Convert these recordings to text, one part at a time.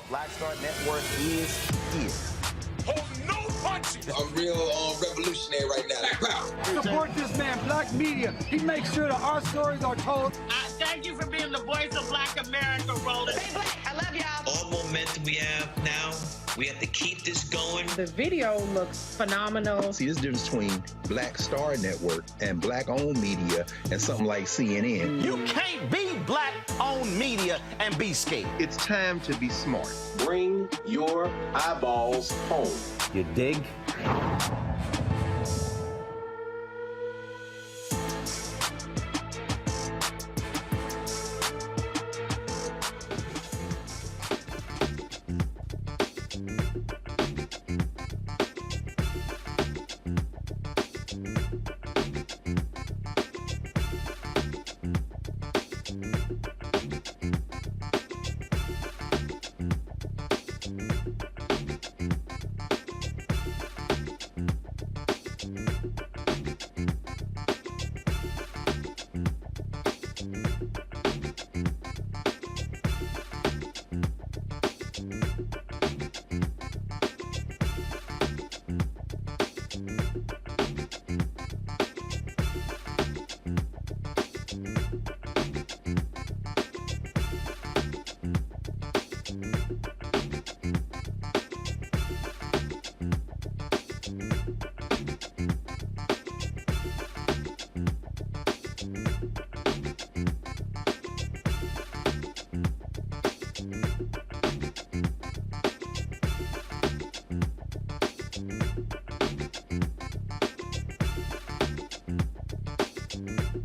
Black Star Network is here. Hold no punches. I'm real revolutionary right now. Support this man, Black Media. He makes sure that our stories are told. Thank you for being the voice of Black America, Roland. Stay black. I love y'all. All momentum we have now, we have to keep this going. The video looks phenomenal. See, there's a difference between Black Star Network and black-owned media and something like CNN. You can't be black-owned media and be scared. It's time to be smart. Bring your eyeballs home. You dig?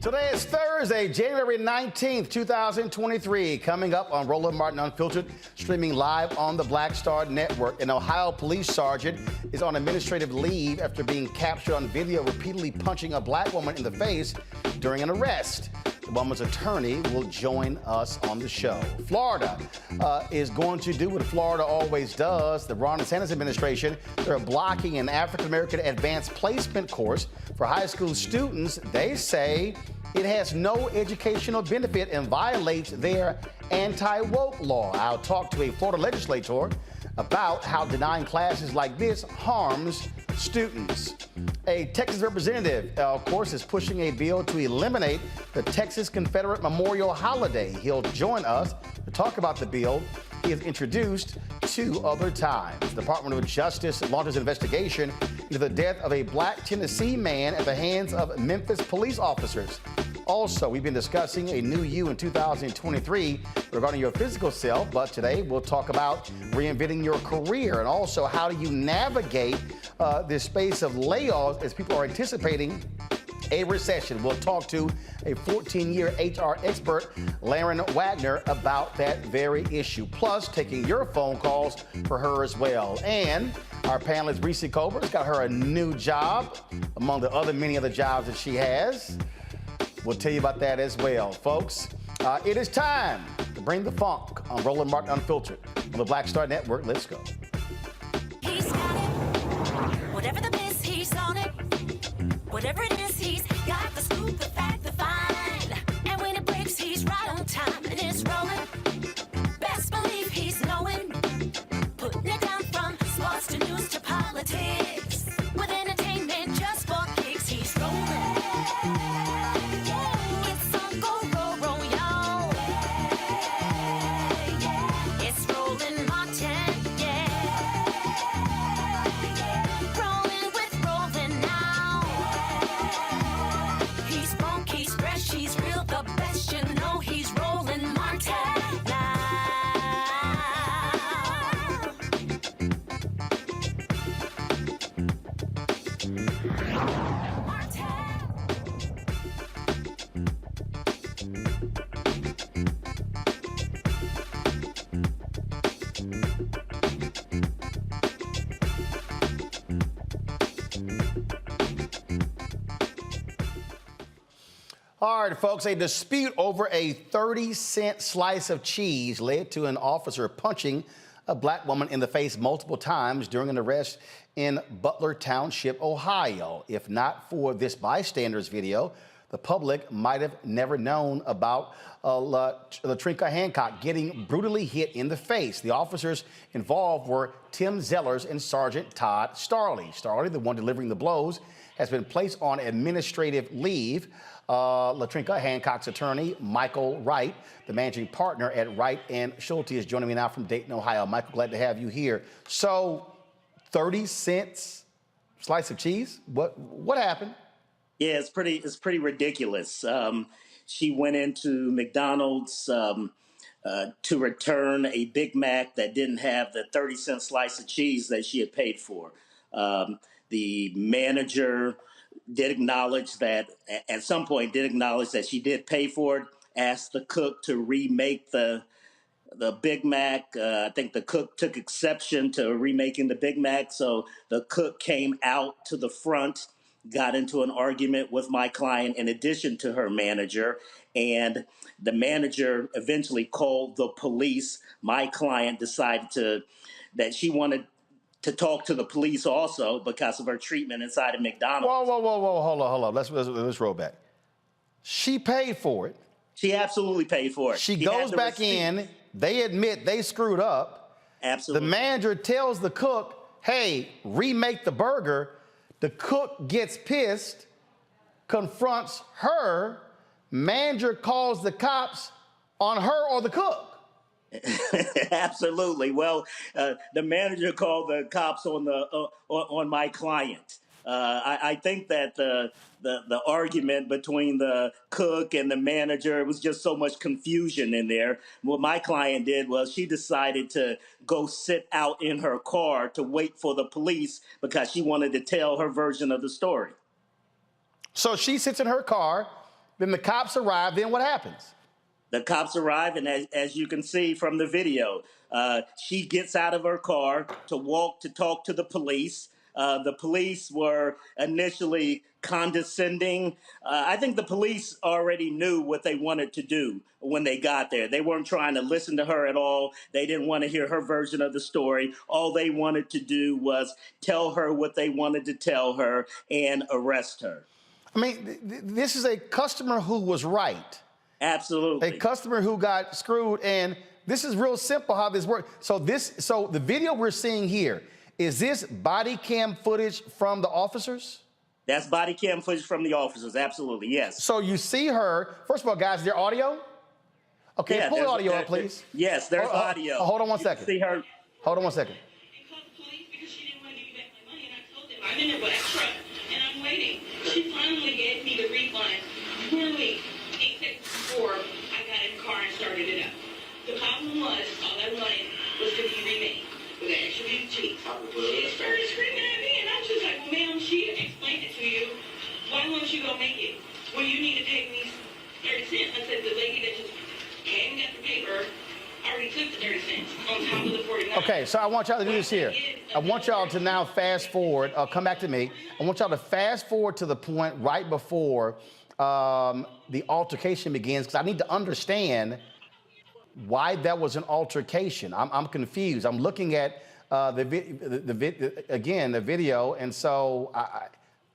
Today is Thursday, January 19th, 2023. Coming up on Roland Martin Unfiltered, streaming live on the Black Star Network. An Ohio police sergeant is on administrative leave after being captured on video repeatedly punching a black woman in the face during an arrest. The woman's attorney will join us on the show. Florida is going to do what Florida always does. The Ron DeSantis administration, they're blocking an African-American advanced placement course for high school students. They say it has no educational benefit and violates their anti-woke law. I'll talk to a Florida legislator about how denying classes like this harms students. A Texas representative, of course, is pushing a bill to eliminate the Texas Confederate Memorial holiday. He'll join us to talk about the bill he has introduced 2 other times. The Department of Justice launches an investigation into the death of a black Tennessee man at the hands of Memphis police officers. Also, we've been discussing a new you in 2023 regarding your physical self, but today we'll talk about reinventing your career and also how do you navigate this space of layoffs as people are anticipating a recession. We'll talk to a 14-year HR expert, Laren Wagner, about that very issue. Plus, taking your phone calls for her as well. And our panelist, Reese Cober's got her a new job among the other many other jobs that she has. We'll tell you about that as well, folks. It is time to bring the funk on Roland Martin Unfiltered on the Black Star Network. Let's go. He's got it. Whatever the miss, he's on it. Whatever it is, he's got the scoop, the fact, the find. And when it breaks, he's right on time and it's rolling. Best believe he's knowing. Putting it down from sports to news to politics. With entertainment just for kicks, he's rolling. It's on go, roll, y'all. It's Roland Martin, rolling with Roland now. He's funky, he's fresh, he's real, the best, you know he's Roland Martin now. All right, folks, a dispute over a 30-cent slice of cheese led to an officer punching a black woman in the face multiple times during an arrest in Butler Township, Ohio. If not for this bystander's video, the public might have never known about LaTrinka Hancock getting brutally hit in the face. The officers involved were Tim Zellers and Sergeant Todd Starley. Starley, the one delivering the blows, has been placed on administrative leave. LaTrinka Hancock's attorney, Michael Wright, the managing partner at Wright and Schulte, is joining me now from Dayton, Ohio. Michael, glad to have you here. So, 30 cents slice of cheese? What happened? Yeah, it's pretty ridiculous. She went into McDonald's to return a Big Mac that didn't have the 30-cent slice of cheese that she had paid for. The manager did acknowledge that at some point she did pay for it, asked the cook to remake the Big Mac. I think the cook took exception to remaking the Big Mac. So the cook came out to the front, got into an argument with my client in addition to her manager. And the manager eventually called the police. My client decided that she wanted to talk to the police also because of her treatment inside of McDonald's. Whoa, hold on. Let's roll back. She paid for it. She absolutely paid for it. She goes back in. They admit they screwed up. Absolutely. The manager tells the cook, hey, remake the burger. The cook gets pissed, confronts her. Manager calls the cops on her or the cook. Absolutely. Well, the manager called the cops on my client. I think that the argument between the cook and the manager, it was just so much confusion in there. What my client did was she decided to go sit out in her car to wait for the police because she wanted to tell her version of the story. So she sits in her car Then the cops arrive. Then what happens? The cops arrive, and as you can see from the video, she gets out of her car to walk to talk to the police. The police were initially condescending. I think the police already knew what they wanted to do when they got there. They weren't trying to listen to her at all. They didn't want to hear her version of the story. All they wanted to do was tell her what they wanted to tell her and arrest her. I mean, this is a customer who was right. Absolutely. A customer who got screwed, and this is real simple how this works. So the video we're seeing here, is this body cam footage from the officers? That's body cam footage from the officers, absolutely, yes. So you see her, first of all, guys, is there audio? Okay, yeah, pull the audio up, please. Yes, there's audio. Hold on one second. See her. Hold on one second. I called the police because she didn't want to give me back my money, and I told them I'm in a black truck, and I'm waiting. She finally gave me the refund. Literally 8 seconds before I got in the car and started it up. The problem was, all I wanted was to be remade with an extra big cheek. She started screaming at me, and I'm just like, well, ma'am, she explained it to you. Why won't you go make it? Well, you need to pay me 30 cents. I said, the lady that just came and got the paper already took the 30 cents on top of the 49. Okay, so I want y'all to do this here. I want y'all to now fast forward. Come back to me. I want y'all to fast forward to the point right before the altercation begins, because I need to understand why that was an altercation. I'm confused. I'm looking at the video, and so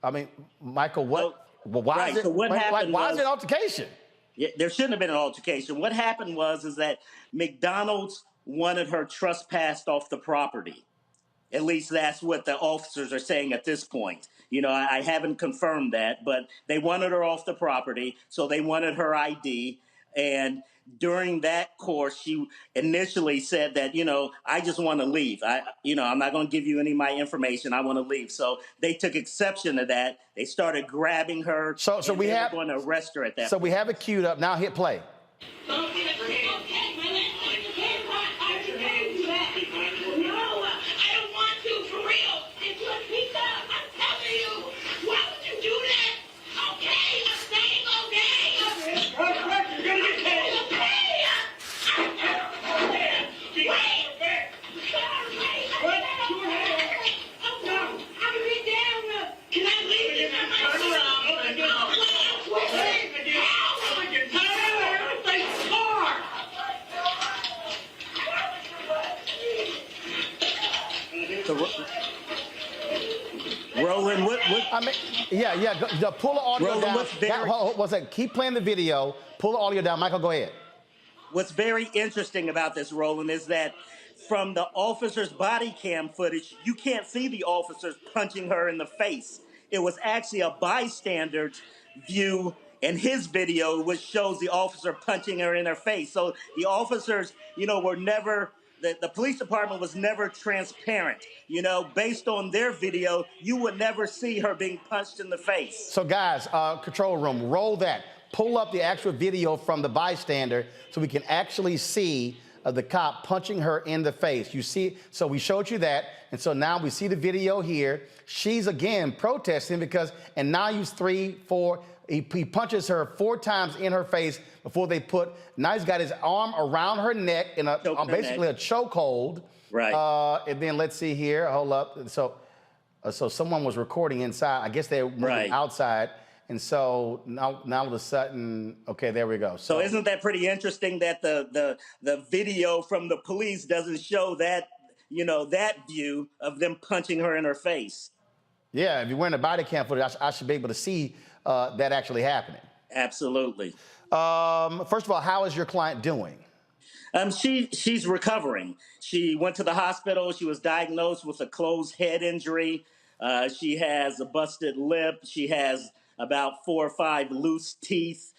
I mean, Michael, why is it an altercation? Yeah, there shouldn't have been an altercation. What happened is that McDonald's wanted her trespassed off the property. At least that's what the officers are saying at this point. You know, I haven't confirmed that, but they wanted her off the property, so they wanted her ID. And during that course, she initially said that, you know, I just want to leave. I'm not going to give you any of my information. I want to leave. So they took exception to that. They started grabbing her. So we have going to arrest her at that. So point. we have it queued up. Now hit play. Roland, what? I mean, yeah. Pull the audio Roland, down. Keep playing the video. Pull the audio down. Michael, go ahead. What's very interesting about this, Roland, is that from the officer's body cam footage, you can't see the officers punching her in the face. It was actually a bystander's view in his video, which shows the officer punching her in her face. So the officers, were never... The police department was never transparent. Based on their video, you would never see her being punched in the face. So, guys, control room, roll that. Pull up the actual video from the bystander so we can actually see the cop punching her in the face. You see, so we showed you that, and so now we see the video here. She's, again, protesting because, and now he's 3, 4, he punches her 4 times in her face before now he's got his arm around her neck in basically a chokehold. Right. And then let's see here, hold up. So someone was recording inside. I guess they were moving outside. And so now all of a sudden, okay, there we go. So isn't that pretty interesting that the video from the police doesn't show that, that view of them punching her in her face? Yeah, if you're wearing a body cam footage, I should be able to see that actually happening. Absolutely. First of all, how is your client doing? She's recovering. She went to the hospital. She was diagnosed with a closed head injury. She has a busted lip. She has about 4 or 5 loose teeth.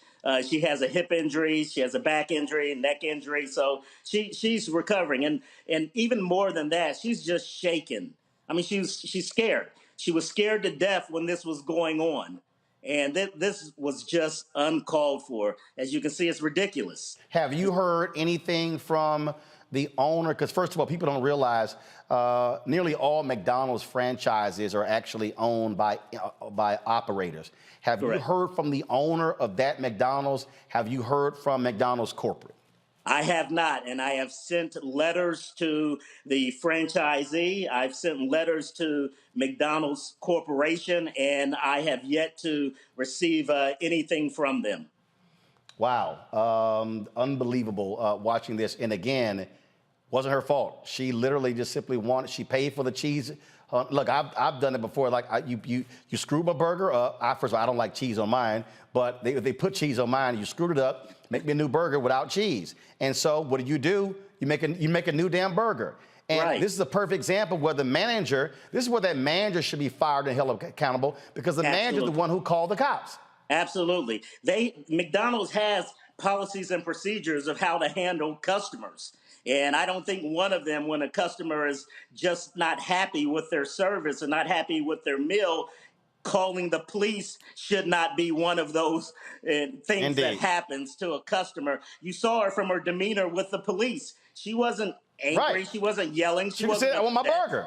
She has a hip injury. She has a back injury, neck injury. So she's recovering. And even more than that, she's just shaken. I mean, she's scared. She was scared to death when this was going on. And this was just uncalled for. As you can see, it's ridiculous. Have you heard anything from the owner, because first of all, people don't realize nearly all McDonald's franchises are actually owned by operators. Have Correct. you heard from the owner of that McDonald's? Have you heard from McDonald's corporate? I have not, and I have sent letters to the franchisee. I've sent letters to McDonald's Corporation, and I have yet to receive anything from them. Wow, unbelievable watching this. And again, wasn't her fault. She literally just simply she paid for the cheese. Look, I've done it before. Like you screw my burger up. First of all, I don't like cheese on mine, but they put cheese on mine. You screwed it up. Make me a new burger without cheese. And so what do? You make a new damn burger. And right. This is a perfect example where the manager. This is where that manager should be fired and held accountable because the manager is the one who called the cops. Absolutely. McDonald's has policies and procedures of how to handle customers. And I don't think one of them, when a customer is just not happy with their service and not happy with their meal, calling the police should not be one of those things Indeed. that happens to a customer. You saw her from her demeanor with the police. She wasn't angry. Right. She wasn't yelling. She said, "I want my burger."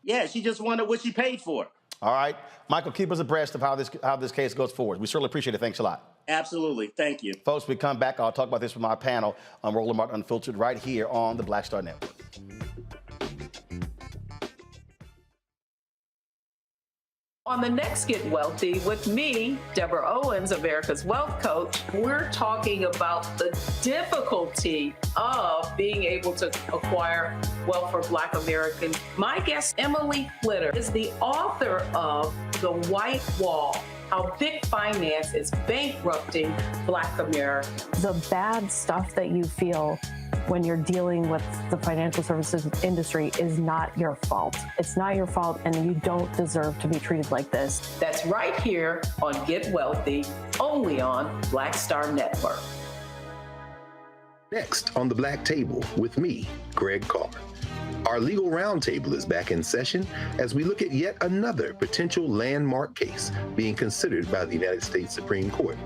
Yeah, she just wanted what she paid for. All right, Michael, keep us abreast of how this case goes forward. We certainly appreciate it. Thanks a lot. Absolutely. Thank you. Folks, we come back. I'll talk about this with my panel on Roland Martin Unfiltered right here on the Black Star Network. On the next Get Wealthy with me, Deborah Owens, America's Wealth Coach, we're talking about the difficulty of being able to acquire wealth for Black Americans. My guest, Emily Flitter, is the author of The White Wall: How Big Finance is Bankrupting Black America. The bad stuff that you feel when you're dealing with the financial services industry is not your fault. It's not your fault, and you don't deserve to be treated like this. That's right here on Get Wealthy, only on Black Star Network. Next on the Black Table with me, Greg Carr. Our legal roundtable is back in session as we look at yet another potential landmark case being considered by the United States Supreme Court.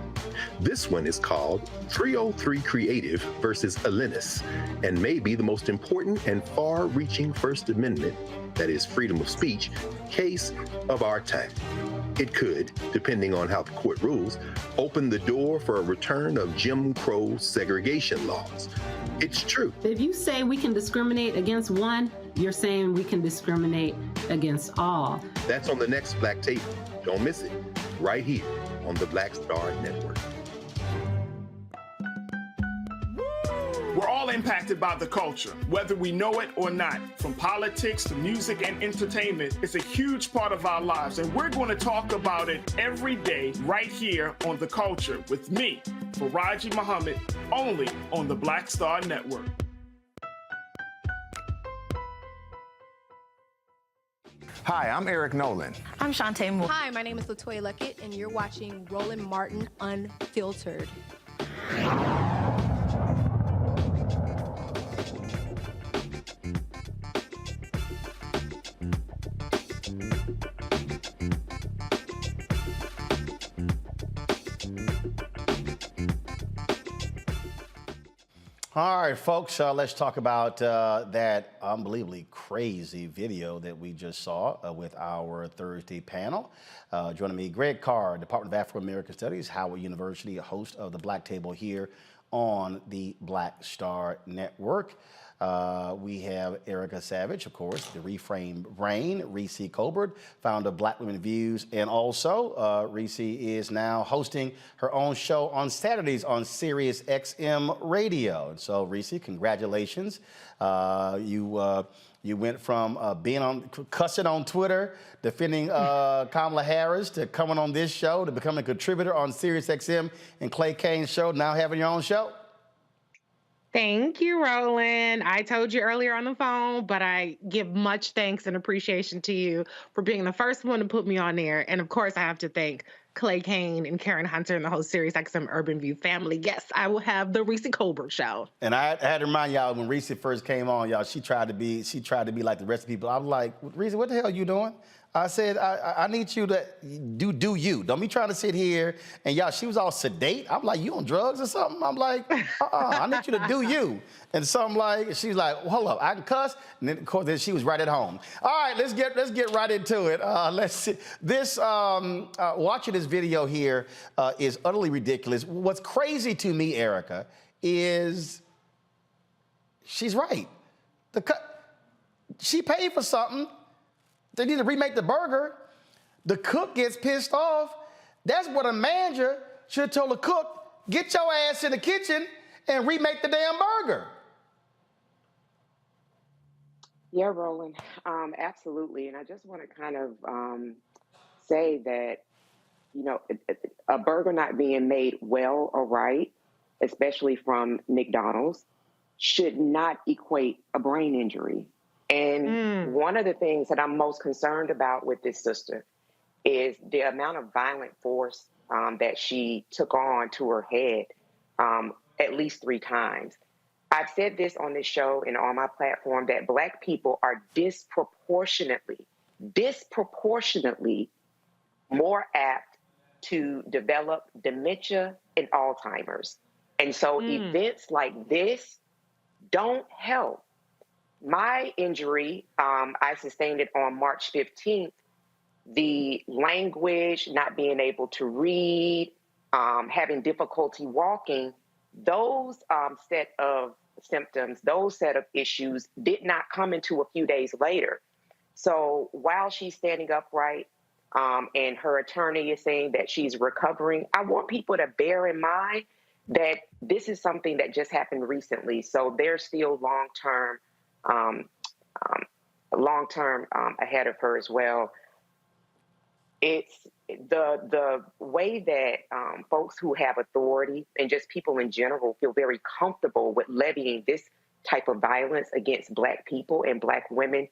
This one is called 303 Creative versus Alennis, and may be the most important and far-reaching First Amendment, that is freedom of speech, case of our time. It could, depending on how the court rules, open the door for a return of Jim Crow segregation laws. It's true. If you say we can discriminate against one, you're saying we can discriminate against all. That's on the next Black Table. Don't miss it. Right here on the Black Star Network. We're all impacted by the culture, whether we know it or not. From politics to music and entertainment, it's a huge part of our lives, and we're going to talk about it every day right here on The Culture with me, Faraji Muhammad, only on the Black Star Network. Hi, I'm Eric Nolan. I'm Shantae Moore. Hi, my name is LaToya Luckett, and you're watching Roland Martin Unfiltered. All right, folks, let's talk about that unbelievably crazy video that we just saw with our Thursday panel. Joining me, Greg Carr, Department of Afro-American Studies, Howard University, host of the Black Table here on the Black Star Network. We have Erica Savage, of course, the Reframed Brain, Reese Colbert, founder of Black Women Views, and also Reese is now hosting her own show on Saturdays on Sirius XM Radio. And so, Reese, congratulations. You went from cussing on Twitter, defending Kamala Harris, to coming on this show, to becoming a contributor on Sirius XM and Clay Kane's show, now having your own show. Thank you, Roland. I told you earlier on the phone, but I give much thanks and appreciation to you for being the first one to put me on there. And of course, I have to thank Clay Kane and Karen Hunter and the whole Sirius XM Urban View family. Yes, I will have the Reese Colbert show. And I had to remind y'all, when Reese first came on, y'all, she tried to be like the rest of the people. I was like, Reese, what the hell are you doing? I said, I need you to do you. Don't be trying to sit here and y'all, she was all sedate. I'm like, you on drugs or something? I'm like, I need you to do you. And so I'm like, she's like, well, hold up, I can cuss. And then, of course, then she was right at home. All right, let's get right into it. Let's see. This, watching this video here is utterly ridiculous. What's crazy to me, Erica, is she's right. She paid for something. They need to remake the burger. The cook gets pissed off. That's what a manager should have told the cook, get your ass in the kitchen and remake the damn burger. Yeah, Roland, absolutely. And I just want to kind of say that, you know, a burger not being made well or right, especially from McDonald's, should not equate a brain injury. And one of the things that I'm most concerned about with this sister is the amount of violent force that she took on to her head at least 3 times. I've said this on this show and on my platform that Black people are disproportionately more apt to develop dementia and Alzheimer's. And so events like this don't help. My injury, I sustained it on March 15th. The language, not being able to read, having difficulty walking, those set of symptoms, those set of issues did not come into a few days later. So while she's standing upright and her attorney is saying that she's recovering, I want people to bear in mind that this is something that just happened recently. So there's still long-term ahead of her as well. It's the way that folks who have authority and just people in general feel very comfortable with levying this type of violence against Black people and Black women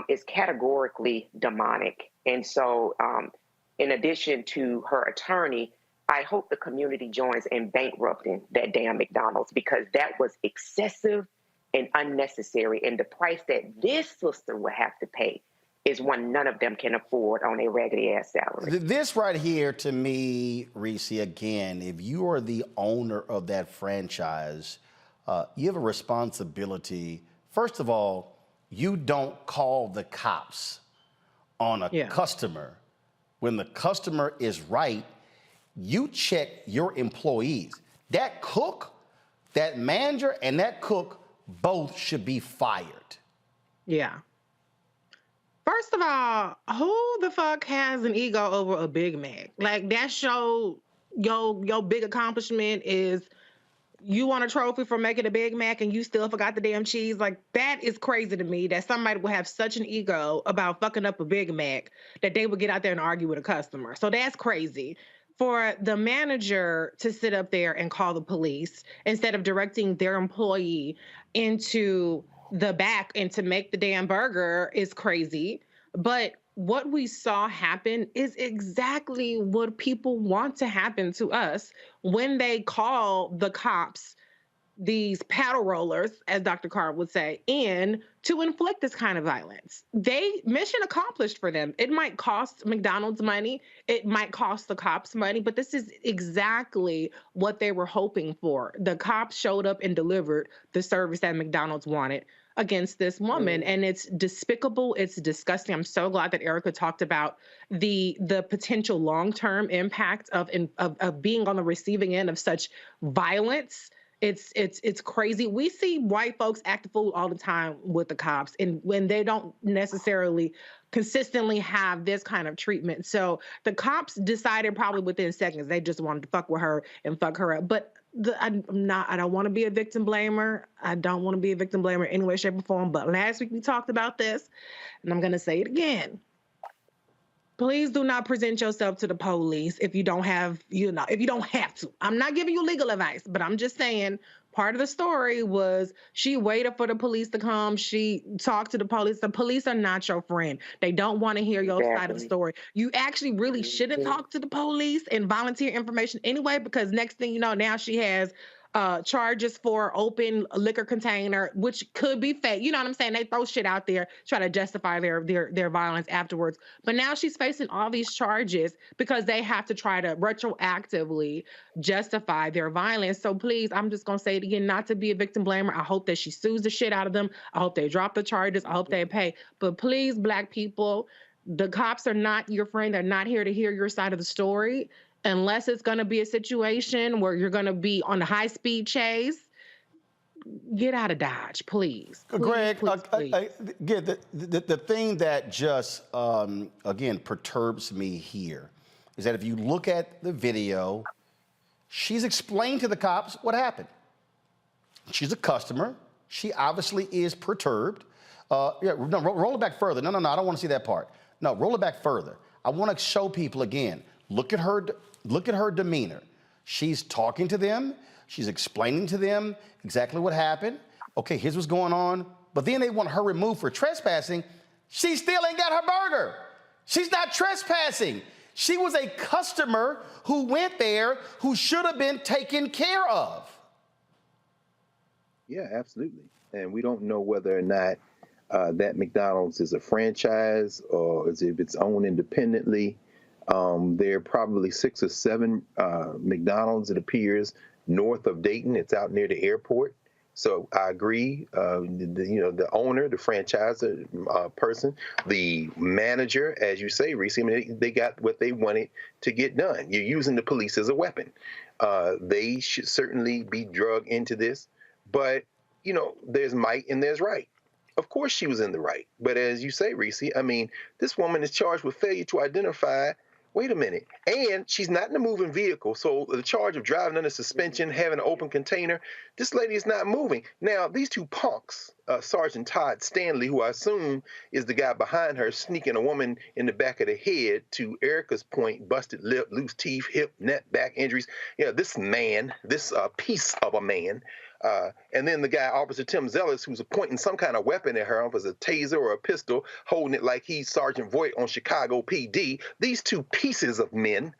is categorically demonic. And so in addition to her attorney, I hope the community joins in bankrupting that damn McDonald's, because that was excessive and unnecessary. And the price that this sister will have to pay is one none of them can afford on a raggedy ass salary. This right here, to me, Reese, again, if you are the owner of that franchise, you have a responsibility. First of all, you don't call the cops on a customer. When the customer is right, you check your employees. That cook, that manager, and that cook both should be fired. Yeah. First of all, who the fuck has an ego over a Big Mac? Like, that's your big accomplishment is you want a trophy for making a Big Mac and you still forgot the damn cheese. Like, that is crazy to me that somebody would have such an ego about fucking up a Big Mac that they would get out there and argue with a customer. So that's crazy. For the manager to sit up there and call the police instead of directing their employee into the back and to make the damn burger is crazy. But what we saw happen is exactly what people want to happen to us when they call the cops, these paddle rollers, as Dr. Carr would say, in to inflict this kind of violence. Mission accomplished for them. It might cost McDonald's money. It might cost the cops money, but this is exactly what they were hoping for. The cops showed up and delivered the service that McDonald's wanted against this woman. And it's despicable. It's disgusting. I'm so glad that Erica talked about the potential long-term impact of being on the receiving end of such violence. It's crazy. We see white folks act a fool all the time with the cops, and when they don't necessarily consistently have this kind of treatment. So the cops decided probably within seconds they just wanted to fuck with her and fuck her up. But I don't want to be a victim blamer. I don't want to be a victim blamer in any way, shape, or form. But last week we talked about this, and I'm gonna say it again. Please do not present yourself to the police if you don't have, if you don't have to. I'm not giving you legal advice, but I'm just saying part of the story was she waited for the police to come. She talked to the police. The police are not your friend. They don't want to hear your side of the story. You actually really shouldn't talk to the police and volunteer information anyway, because next thing you know, now she has charges for open liquor container, which could be fake. You know what I'm saying? They throw shit out there, try to justify their violence afterwards. But now she's facing all these charges because they have to try to retroactively justify their violence. So please, I'm just going to say it again, not to be a victim blamer. I hope that she sues the shit out of them. I hope they drop the charges. I hope they pay. But please, Black people, the cops are not your friend. They're not here to hear your side of the story. Unless it's going to be a situation where you're going to be on a high-speed chase, get out of Dodge, please. Greg, please. Again, the thing that just, again, perturbs me here is that if you look at the video, she's explained to the cops what happened. She's a customer. She obviously is perturbed. No, roll it back further. No, I don't want to see that part. No, roll it back further. I want to show people again. Look at her demeanor. She's talking to them. She's explaining to them exactly what happened. Okay, here's what's going on. But then they want her removed for trespassing. She still ain't got her burger. She's not trespassing. She was a customer who went there who should have been taken care of. Yeah, absolutely. And we don't know whether or not that McDonald's is a franchise or if it's owned independently. There are probably 6 or 7 McDonald's, it appears, north of Dayton. It's out near the airport. So I agree. The owner, the franchisor person, the manager, as you say, Reese, I mean, they got what they wanted to get done. You're using the police as a weapon. They should certainly be drugged into this. But, there's might and there's right. Of course she was in the right. But as you say, Reese, I mean, this woman is charged with failure to identify. Wait a minute. And she's not in a moving vehicle. So the charge of driving under suspension, having an open container, this lady is not moving. Now, these two punks, Sergeant Todd Stanley, who I assume is the guy behind her, sneaking a woman in the back of the head, to Erica's point, busted lip, loose teeth, hip, neck, back injuries. This man, this piece of a man, and then the guy, Officer Tim Zellis, who's pointing some kind of weapon at her, as a taser or a pistol, holding it like he's Sergeant Voight on Chicago PD. These two pieces of men,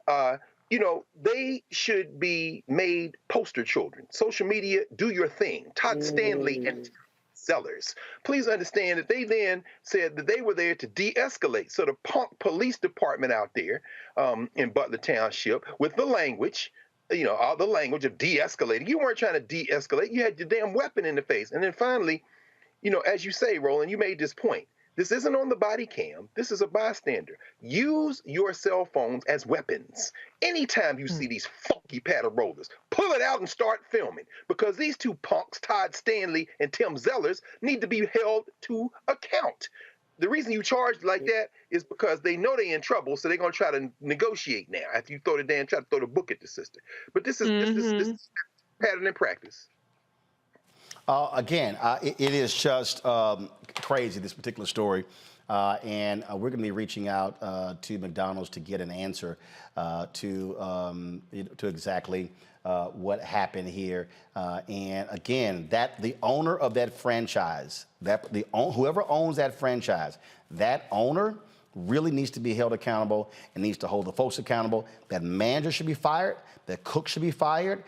they should be made poster children. Social media, do your thing. Todd Stanley and Zellers. Please understand that they then said that they were there to de-escalate. So the punk police department out there in Butler Township, with the language, all the language of de-escalating. You weren't trying to de-escalate. You had your damn weapon in the face. And then finally, as you say, Roland, you made this point. This isn't on the body cam. This is a bystander. Use your cell phones as weapons. Anytime you see these funky paddle rollers, pull it out and start filming, because these two punks, Todd Stanley and Tim Zellers, need to be held to account. The reason you charged like that is because they know they're in trouble, so they're going to try to negotiate now after you try to throw the book at the sister. But this is pattern and practice. Again, it is just crazy, this particular story. And we're going to be reaching out to McDonald's to get an answer to exactly what happened here. And again, that the owner of that franchise, whoever owns that franchise, that owner really needs to be held accountable and needs to hold the folks accountable. That manager should be fired. That cook should be fired.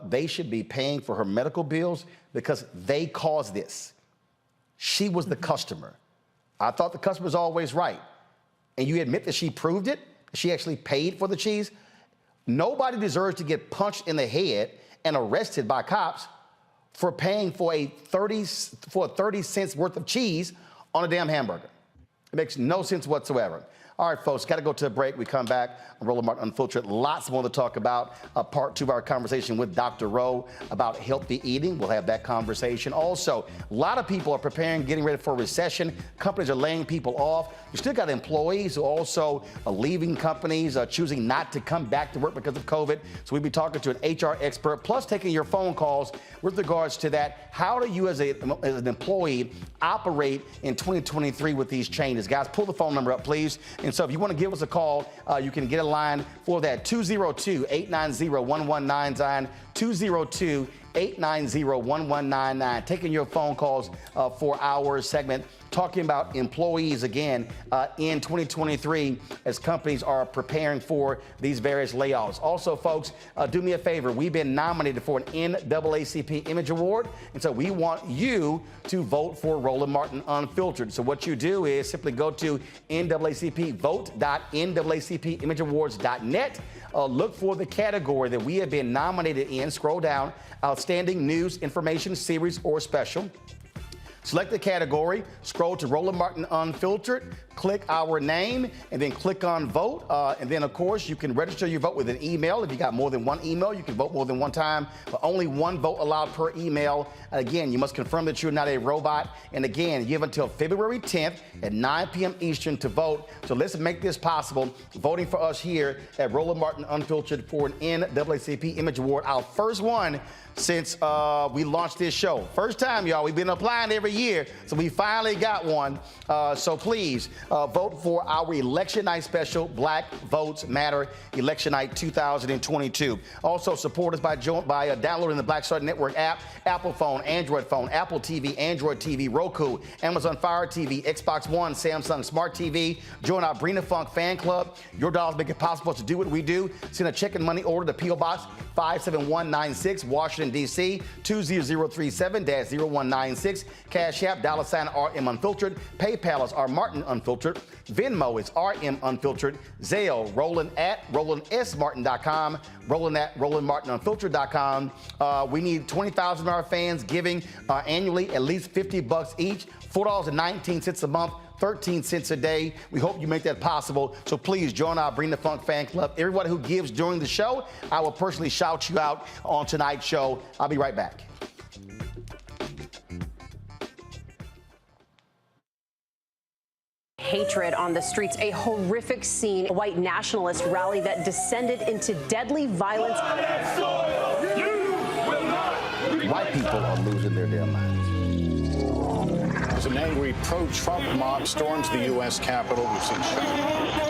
They should be paying for her medical bills because they caused this. She was the customer. I thought the customer was always right. And you admit that she proved it? She actually paid for the cheese? Nobody deserves to get punched in the head and arrested by cops for paying for a 30 cents worth of cheese on a damn hamburger. It makes no sense whatsoever. All right, folks, got to go to a break. We come back on Roland Martin Unfiltered. Lots more to talk about. Part 2 of our conversation with Dr. Rowe about healthy eating. We'll have that conversation. Also, a lot of people are preparing, getting ready for a recession. Companies are laying people off. You still got employees who also are leaving companies, choosing not to come back to work because of COVID. So we'll be talking to an HR expert, plus taking your phone calls with regards to that. How do you as an employee operate in 2023 with these changes? Guys, pull the phone number up, please. And so if you want to give us a call, you can get a line for that, 202-890-1199, 890-1199. Taking your phone calls for our segment, talking about employees again in 2023 as companies are preparing for these various layoffs. Also, folks, do me a favor. We've been nominated for an NAACP Image Award, and so we want you to vote for Roland Martin Unfiltered. So what you do is simply go to vote.naacpimageawards.net. Look for the category that we have been nominated in. Scroll down, Outstanding News, Information, Series, or Special. Select the category, scroll to Roland Martin Unfiltered, click our name, and then click on vote. And then, of course, you can register your vote with an email. If you got more than one email, you can vote more than one time, but only one vote allowed per email. Again, you must confirm that you're not a robot. And again, you have until February 10th at 9 p.m. Eastern to vote. So let's make this possible. Voting for us here at Roland Martin Unfiltered for an NAACP Image Award, our first one since we launched this show. First time, y'all. We've been applying every year, so we finally got one. So please vote for our Election Night special, Black Votes Matter, Election Night 2022. Also, support us by downloading the Black Star Network app, Apple phone, Android phone, Apple TV, Android TV, Roku, Amazon Fire TV, Xbox One, Samsung Smart TV. Join our Brina Funk fan club. Your dollars make it possible to do what we do. Send a check and money order to P.O. Box 57196, Washington, D.C. 20037-0196. Cash App, $RM Unfiltered. PayPal is R Martin Unfiltered. Venmo is RM Unfiltered. Zelle, Roland at RolandSMartin.com. Roland at RolandMartinUnfiltered.com. We need 20,000 of our fans giving annually at least $50 each. $4.19 a month. 13 cents a day. We hope you make that possible. So please join our Bring the Funk fan club. Everybody who gives during the show, I will personally shout you out on tonight's show. I'll be right back. Hatred on the streets, a horrific scene, a white nationalist rally that descended into deadly violence. White people are losing their damn minds. As an angry pro-Trump mob storms the U.S. Capitol, we've seen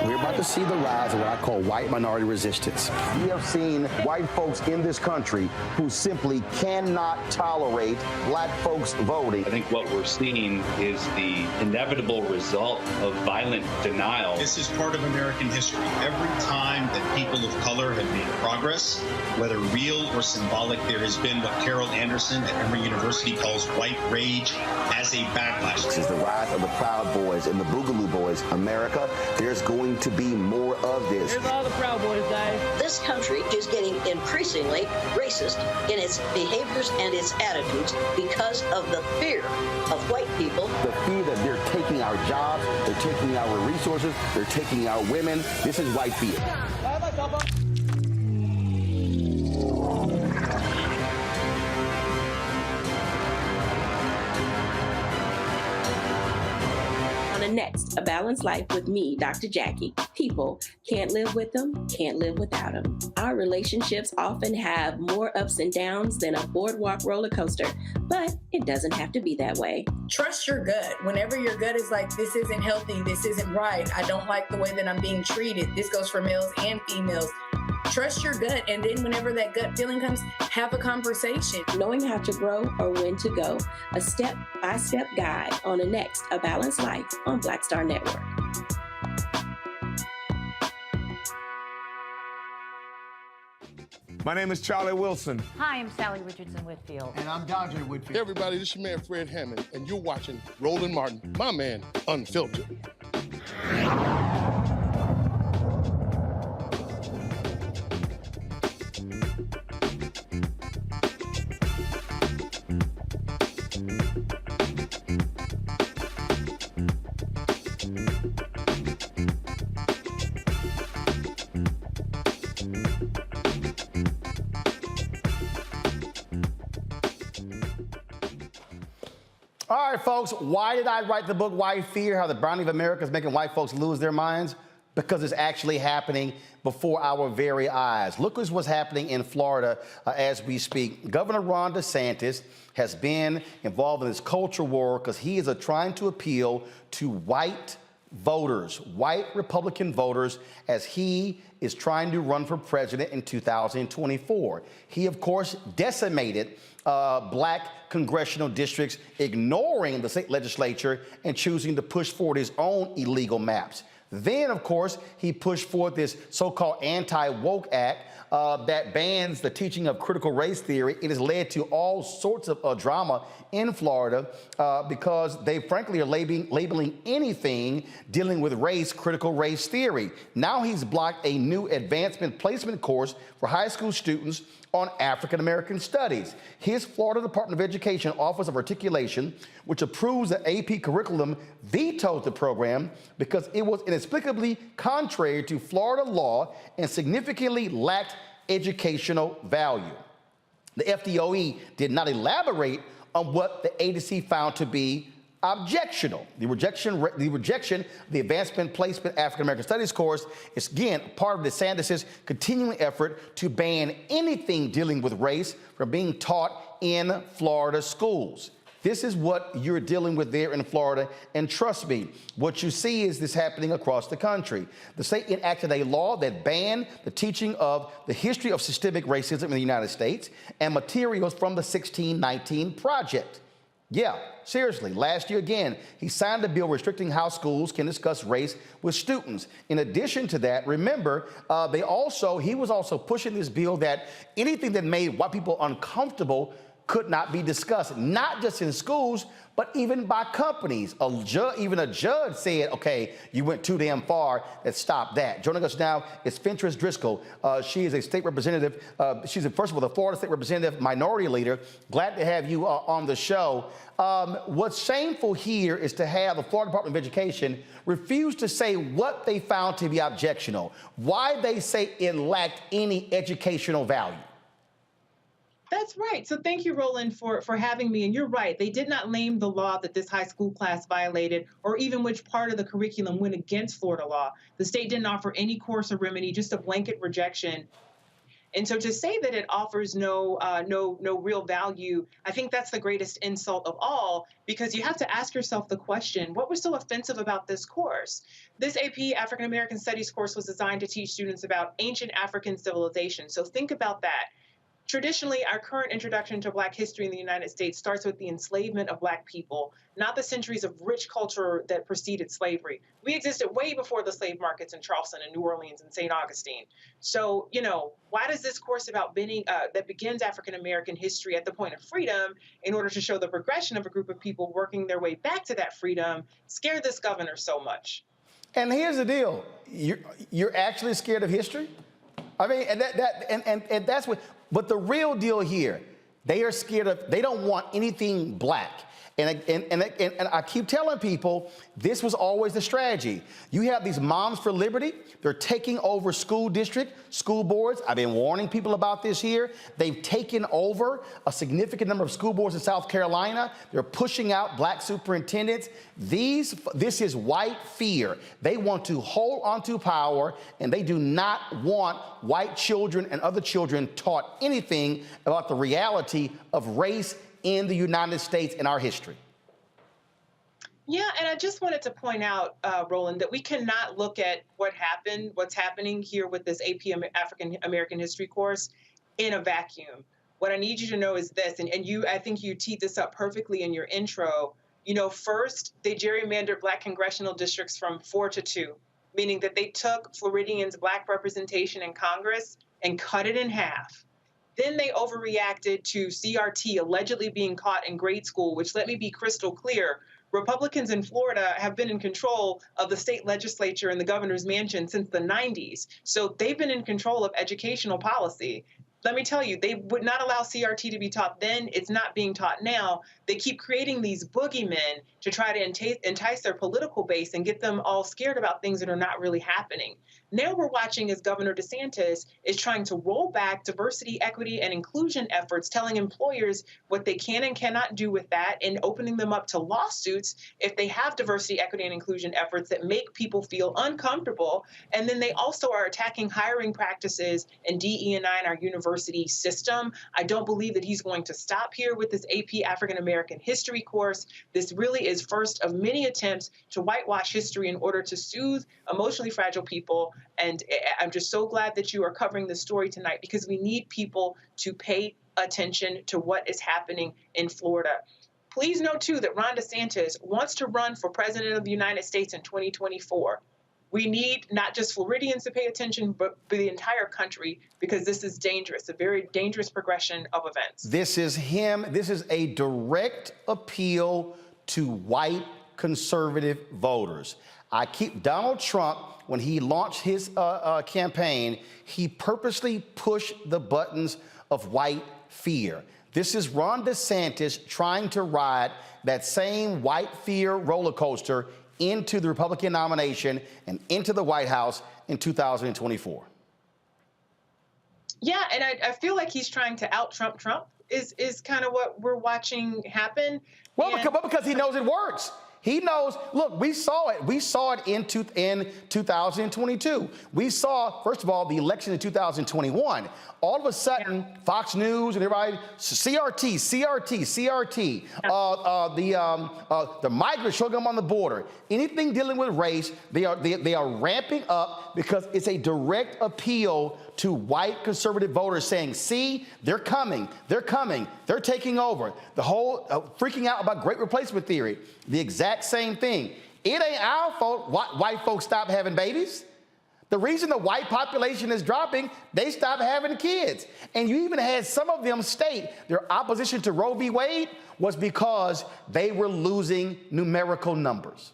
We're about to see the rise of what I call white minority resistance. We have seen white folks in this country who simply cannot tolerate black folks voting. I think what we're seeing is the inevitable result of violent denial. This is part of American history. Every time that people of color have made progress, whether real or symbolic, there has been what Carol Anderson at Emory University calls white rage as a backlash. This is the rise of the Proud Boys and the Boogaloo Boys. America, there's going to be more of this. Here's all the Proud Boys, guys. This country is getting increasingly racist in its behaviors and its attitudes because of the fear of white people. The fear that they're taking our jobs, they're taking our resources, they're taking our women. This is white fear. Next, A Balanced Life with me, Dr. Jackie. People can't live with them, can't live without them. Our relationships often have more ups and downs than a boardwalk roller coaster, but it doesn't have to be that way. Trust your gut. Whenever your gut is like, this isn't healthy, this isn't right, I don't like the way that I'm being treated. This goes for males and females. Trust your gut, and then whenever that gut feeling comes, have a conversation. Knowing how to grow or when to go, a step-by-step guide on the next A Balanced Life on Black Star Network. My name is Charlie Wilson. Hi, I'm Sally Richardson Whitfield. And I'm Dodger Whitfield. Hey everybody, this is your man Fred Hammond, and you're watching Roland Martin, my man, Unfiltered. All right, folks, why did I write the book, White Fear? How the Browning of America is making white folks lose their minds? Because it's actually happening before our very eyes. Look at what's happening in Florida as we speak. Governor Ron DeSantis has been involved in this culture war because he is trying to appeal to white voters, white Republican voters, as he is trying to run for president in 2024. He, of course, decimated black congressional districts, ignoring the state legislature and choosing to push forward his own illegal maps. Then, of course, he pushed forward this so-called anti-woke act that bans the teaching of critical race theory. It has led to all sorts of drama in Florida because they frankly are labeling anything dealing with race critical race theory. Now he's blocked a new advancement placement course for high school students on African American studies. His Florida Department of Education Office of Articulation, which approves the AP curriculum, vetoed the program because it was inexplicably contrary to Florida law and significantly lacked educational value. The FDOE did not elaborate on what the agency found to be objectional. The rejection of the Advancement Placement African American Studies course is, again, part of DeSantis' continuing effort to ban anything dealing with race from being taught in Florida schools. This is what you're dealing with there in Florida, and trust me, what you see is this happening across the country. The state enacted a law that banned the teaching of the history of systemic racism in the United States and materials from the 1619 Project. Yeah, seriously, last year again, he signed a bill restricting how schools can discuss race with students. In addition to that, remember, he was also pushing this bill that anything that made white people uncomfortable could not be discussed, not just in schools, but even by companies. Even a judge said, okay, you went too damn far, let's stop that. Joining us now is Fentress Driscoll. She is a state representative. She's, first of all, the Florida State Representative Minority Leader. Glad to have you on the show. What's shameful here is to have the Florida Department of Education refuse to say what they found to be objectionable, why they say it lacked any educational value. That's right. So thank you, Roland, for having me. And you're right. They did not name the law that this high school class violated or even which part of the curriculum went against Florida law. The state didn't offer any course or remedy, just a blanket rejection. And so to say that it offers no real value, I think that's the greatest insult of all, because you have to ask yourself the question, what was so offensive about this course? This AP African American Studies course was designed to teach students about ancient African civilization. So think about that. Traditionally, our current introduction to Black history in the United States starts with the enslavement of Black people, not the centuries of rich culture that preceded slavery. We existed way before the slave markets in Charleston and New Orleans and St. Augustine. So, why does this course about that begins African American history at the point of freedom in order to show the progression of a group of people working their way back to that freedom scare this governor so much? And here's the deal. You're actually scared of history? I mean, and that's what. But the real deal here, they are scared of. They don't want anything Black. And I keep telling people, this was always the strategy. You have these Moms for Liberty. They're taking over school district, school boards. I've been warning people about this here. They've taken over a significant number of school boards in South Carolina. They're pushing out Black superintendents. This is white fear. They want to hold onto power, and they do not want white children and other children taught anything about the reality of race in the United States in our history. Yeah, and I just wanted to point out, Roland, that we cannot look at what's happening here with this AP African American History course in a vacuum. What I need you to know is this, and I think you teed this up perfectly in your intro. First, they gerrymandered Black congressional districts from 4 to 2, meaning that they took Floridians' Black representation in Congress and cut it in half. Then they overreacted to CRT allegedly being caught in grade school, which, let me be crystal clear, Republicans in Florida have been in control of the state legislature and the governor's mansion since the 90s. So they've been in control of educational policy. Let me tell you, they would not allow CRT to be taught then. It's not being taught now. They keep creating these boogeymen to try to entice their political base and get them all scared about things that are not really happening. Now we're watching as Governor DeSantis is trying to roll back diversity, equity, and inclusion efforts, telling employers what they can and cannot do with that, and opening them up to lawsuits if they have diversity, equity, and inclusion efforts that make people feel uncomfortable. And then they also are attacking hiring practices and DE&I in our university system. I don't believe that he's going to stop here with this AP African American history course. This really is first of many attempts to whitewash history in order to soothe emotionally fragile people. And I'm just so glad that you are covering this story tonight, because we need people to pay attention to what is happening in Florida. Please note, too, that Ron DeSantis wants to run for president of the United States in 2024. We need not just Floridians to pay attention, but the entire country, because this is dangerous, a very dangerous progression of events. This is him. This is a direct appeal to white conservative voters. Donald Trump, when he launched his campaign, he purposely pushed the buttons of white fear. This is Ron DeSantis trying to ride that same white fear roller coaster into the Republican nomination and into the White House in 2024. Yeah, and I feel like he's trying to out-Trump Trump is kind of what we're watching happen. Well, because he knows it works. He knows, look, we saw it. We saw it in 2022. We saw, first of all, the election in 2021. All of a sudden, Fox News and everybody, CRT. The migrants showing them on the border. Anything dealing with race, they are ramping up because it's a direct appeal to white conservative voters saying, see, they're coming, they're taking over. The whole freaking out about great replacement theory, the exact same thing. It ain't our fault white folks stop having babies. The reason the white population is dropping, they stopped having kids. And you even had some of them state their opposition to Roe v. Wade was because they were losing numerical numbers.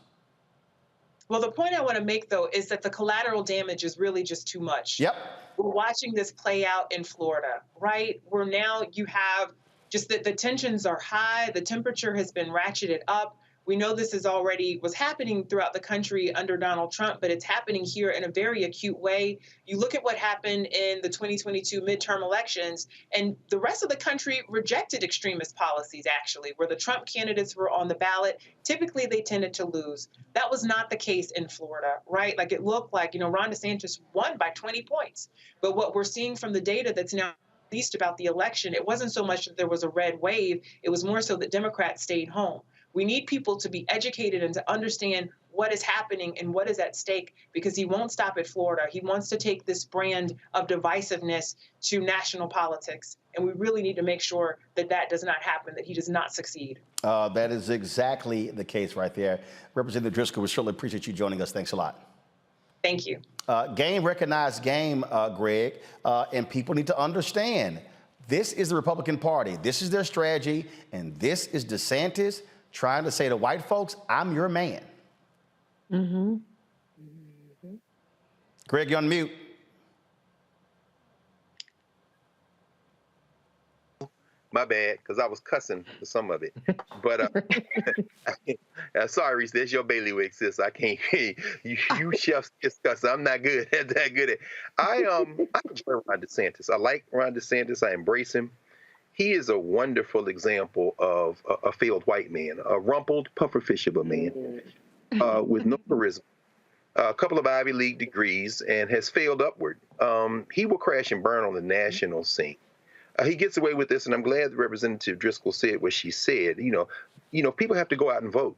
Well, the point I want to make, though, is that the collateral damage is really just too much. Yep. We're watching this play out in Florida, right? Where now you have just the tensions are high. The temperature has been ratcheted up. We know this was happening throughout the country under Donald Trump, but it's happening here in a very acute way. You look at what happened in the 2022 midterm elections, and the rest of the country rejected extremist policies, actually, where the Trump candidates were on the ballot. Typically, they tended to lose. That was not the case in Florida, right? Like, it looked like, Ron DeSantis won by 20 points. But what we're seeing from the data that's now released about the election, it wasn't so much that there was a red wave. It was more so that Democrats stayed home. We need people to be educated and to understand what is happening and what is at stake, because he won't stop at Florida. He wants to take this brand of divisiveness to national politics. And we really need to make sure that that does not happen, that he does not succeed. That is exactly the case right there. Representative Driscoll, we certainly appreciate you joining us. Thanks a lot. Thank you. Game recognized game, Greg, and people need to understand this is the Republican Party. This is their strategy, and this is DeSantis trying to say to white folks, I'm your man. Mm-hmm. Greg, you're on mute. My bad, because I was cussing for some of it. But sorry, Reese, that's your bailiwick, sis. I can't hear you. You chefs just cuss. I'm not good at that. I enjoy Ron DeSantis. I like Ron DeSantis. I embrace him. He is a wonderful example of a failed white man, a rumpled pufferfish of a man with no charisma, a couple of Ivy League degrees, and has failed upward. He will crash and burn on the national scene. He gets away with this, and I'm glad that Representative Driscoll said what she said. People have to go out and vote.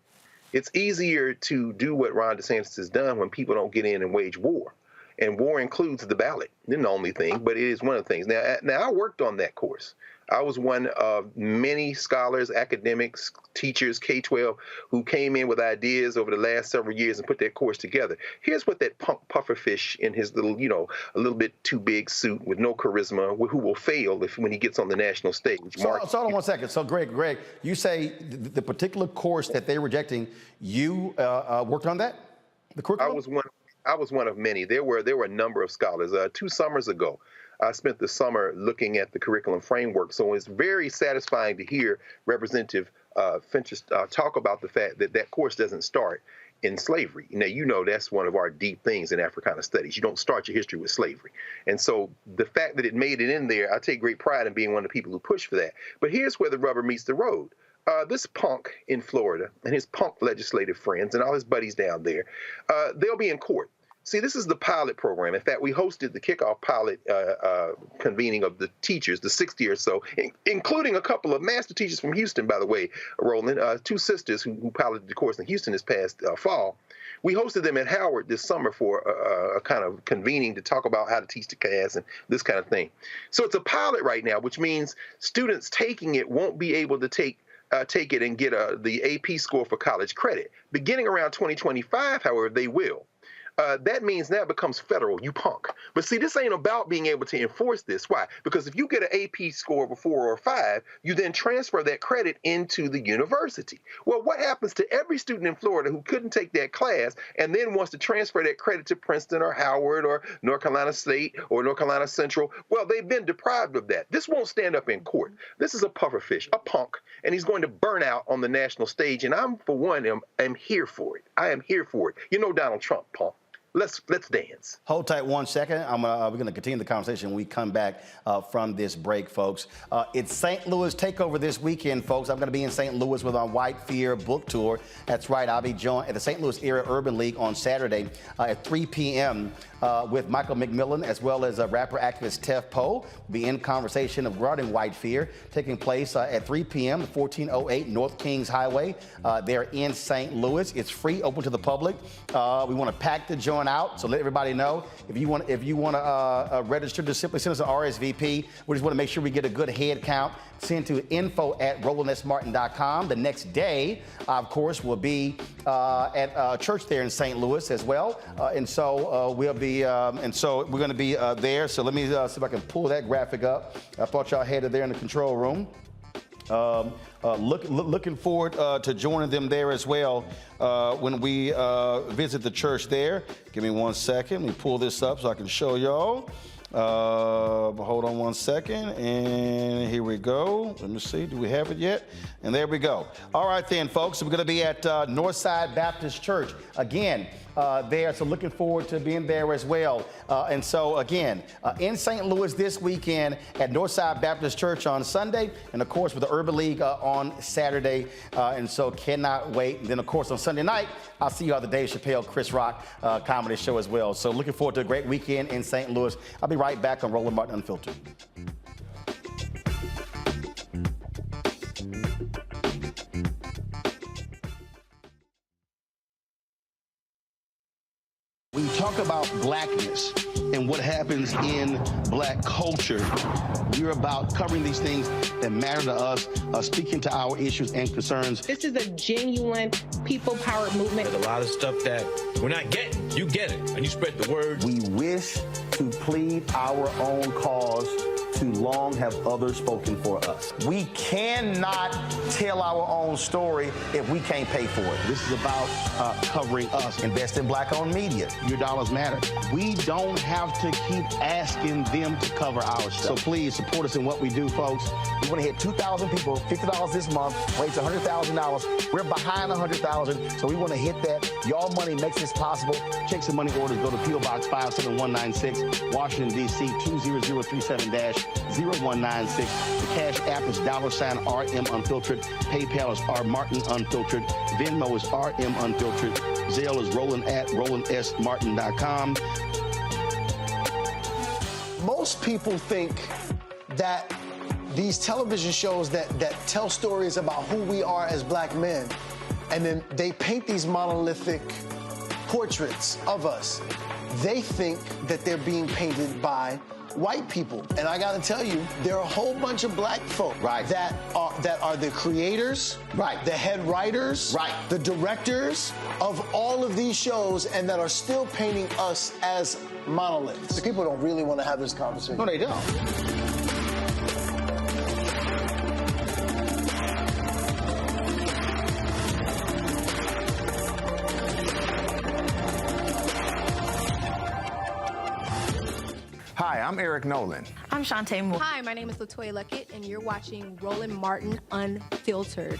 It's easier to do what Ron DeSantis has done when people don't get in and wage war. And war includes the ballot. It's the only thing, but it is one of the things. Now I worked on that course. I was one of many scholars, academics, teachers, K-12, who came in with ideas over the last several years and put that course together. Here's what that pufferfish in his little, a little bit too big suit with no charisma, who will fail when he gets on the national stage. So hold on one second. So Greg, you say the particular course that they're rejecting, you worked on that? The curriculum? I was one of many. There were a number of scholars. 2 summers ago, I spent the summer looking at the curriculum framework. So it's very satisfying to hear Representative Finch talk about the fact that that course doesn't start in slavery. Now, you know that's one of our deep things in Africana studies. You don't start your history with slavery. And so the fact that it made it in there, I take great pride in being one of the people who push for that. But here's where the rubber meets the road. This punk in Florida and his punk legislative friends and all his buddies down there, they'll be in court. See, this is the pilot program. In fact, we hosted the kickoff pilot convening of the teachers, the 60 or so, including a couple of master teachers from Houston, by the way, Roland, two sisters who piloted the course in Houston this past fall. We hosted them at Howard this summer for a kind of convening to talk about how to teach the class and this kind of thing. So it's a pilot right now, which means students taking it won't be able to take it and get the AP score for college credit. Beginning around 2025, however, they will. That means now it becomes federal, you punk. But see, this ain't about being able to enforce this. Why? Because if you get an AP score of a 4 or a 5, you then transfer that credit into the university. Well, what happens to every student in Florida who couldn't take that class and then wants to transfer that credit to Princeton or Howard or North Carolina State or North Carolina Central? Well, they've been deprived of that. This won't stand up in court. This is a pufferfish, a punk, and he's going to burn out on the national stage. And I'm, for one, am here for it. I am here for it. You know Donald Trump, punk. Let's dance. Hold tight 1 second. We're going to continue the conversation when we come back from this break, folks. It's St. Louis Takeover this weekend, folks. I'm going to be in St. Louis with our White Fear book tour. That's right. I'll be joined at the St. Louis Area Urban League on Saturday at 3 p.m. With Michael McMillan, as well as rapper activist Tef Poe. We'll be in conversation regarding White Fear, taking place at 3 p.m. 1408 North Kings Highway. There in St. Louis. It's free, open to the public. We want to pack the joint out, so let everybody know. If you want to register, just simply send us an RSVP. We just want to make sure we get a good head count. Send to info@RolandSMartin.com. The next day, of course, will be at church there in St. Louis as well, and so we'll be, and so we're going to be there. So let me see if I can pull that graphic up. I thought y'all had it there in the control room. Looking forward to joining them there as well when we visit the church there. Give me 1 second. Let me pull this up so I can show y'all. Hold on 1 second, and here we go. Let me see, do we have it yet? And there we go. All right then, folks, we're going to be at Northside Baptist Church again there, so looking forward to being there as well. And so again, in St. Louis this weekend at Northside Baptist Church on Sunday, and of course with the Urban League on Saturday, and so cannot wait. And then of course on Sunday night, I'll see you at the Dave Chappelle, Chris Rock comedy show as well. So looking forward to a great weekend in St. Louis. I'll be right back on Roland Martin Unfiltered. When you talk about blackness and what happens in black culture, we're about covering these things that matter to us, speaking to our issues and concerns. This is a genuine people-powered movement. There's a lot of stuff that we're not getting. You get it, and you spread the word. We wish to plead our own cause. Too long have others spoken for us. We cannot tell our own story if we can't pay for it. This is about covering us. Invest in black-owned media. Your dollars matter. We don't have to keep asking them to cover our stuff. So please support us in what we do, folks. We want to hit 2,000 people, $50 this month, raise $100,000. We're behind 100,000, so we want to hit that. Y'all money makes this possible. Checks and money orders go to P.O. Box 57196, Washington, D.C. 20037-0196. The Cash App is $RM Unfiltered. PayPal is R Martin Unfiltered. Venmo is RM Unfiltered. Zelle is RolandSMartin.com. Most people think that these television shows that tell stories about who we are as black men, and then they paint these monolithic portraits of us. They think that they're being painted by white people. And I gotta tell you, there are a whole bunch of black folk that are the creators, the head writers, the directors of all of these shows, and that are still painting us as monoliths. The people don't really want to have this conversation. No, they don't. Hi, I'm Eric Nolan. I'm Shantae Moore. Hi, my name is LaToya Luckett, and you're watching Roland Martin Unfiltered.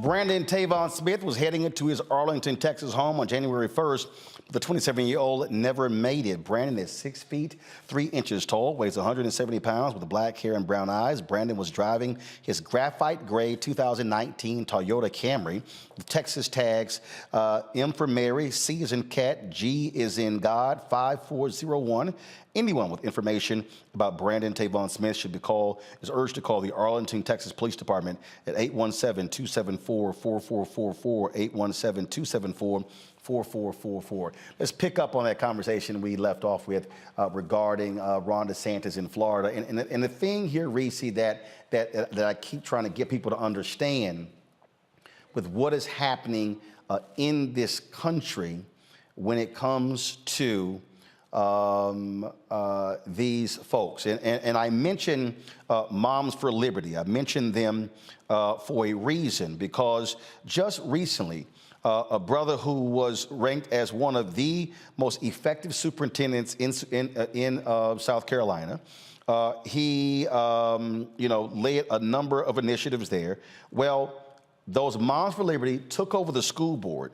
Brandon Tavon Smith was heading into his Arlington, Texas home on January 1st. The 27-year-old never made it. Brandon is 6 feet 3 inches tall, weighs 170 pounds, with black hair and brown eyes. Brandon was driving his graphite gray 2019 Toyota Camry with Texas tags M for Mary, C is in cat, G is in God, 5401. Anyone with information about Brandon Tavon Smith is urged to call the Arlington, Texas Police Department at 817-274-4444, 817-274-4444. Let's pick up on that conversation we left off with regarding Ron DeSantis in Florida. And the thing here, Reese, that I keep trying to get people to understand with what is happening in this country when it comes to these folks. And I mentioned Moms for Liberty. I mentioned them for a reason, because just recently, a brother who was ranked as one of the most effective superintendents in South Carolina, he led a number of initiatives there. Well, those Moms for Liberty took over the school board,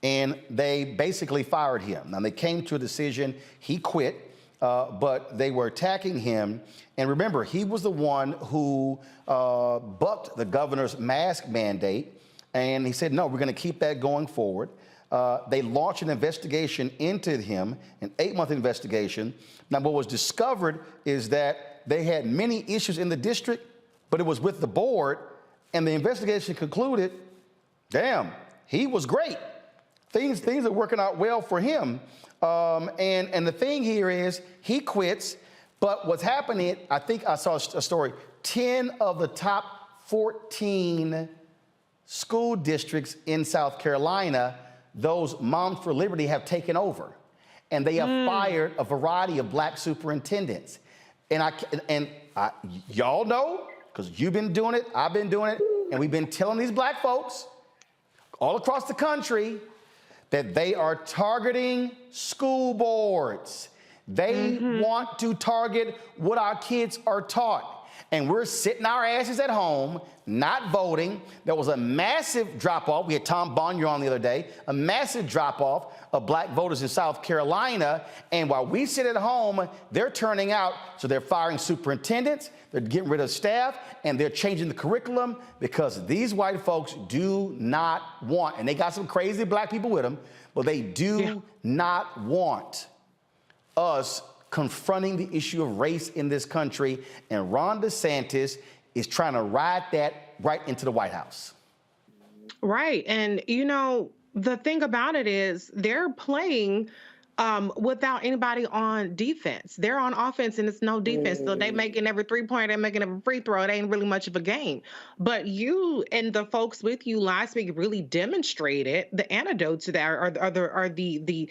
and they basically fired him. Now, they came to a decision. He quit, but they were attacking him. And remember, he was the one who bucked the governor's mask mandate. And he said, no, we're going to keep that going forward. They launched an investigation into him, an 8-month investigation. Now, what was discovered is that they had many issues in the district, but it was with the board. And the investigation concluded, damn, he was great. Things are working out well for him. And the thing here is he quits. But what's happening, I think I saw a story, 10 of the top 14 school districts in South Carolina, those Moms for Liberty have taken over. And they have fired a variety of black superintendents. And y'all know, because you've been doing it, I've been doing it, and we've been telling these black folks all across the country that they are targeting school boards. They want to target what our kids are taught. And we're sitting our asses at home, not voting. There was a massive drop-off. We had Tom Bonnier on the other day, a massive drop-off of black voters in South Carolina. And while we sit at home, they're turning out. So they're firing superintendents, they're getting rid of staff, and they're changing the curriculum because these white folks do not want, and they got some crazy black people with them, but they do not want us confronting the issue of race in this country. And Ron DeSantis is trying to ride that right into the White House. Right. And, the thing about it is they're playing without anybody on defense. They're on offense and it's no defense. So they making every 3-pointer, they're making every free throw. It ain't really much of a game. But you and the folks with you last week really demonstrated the antidote to that, or the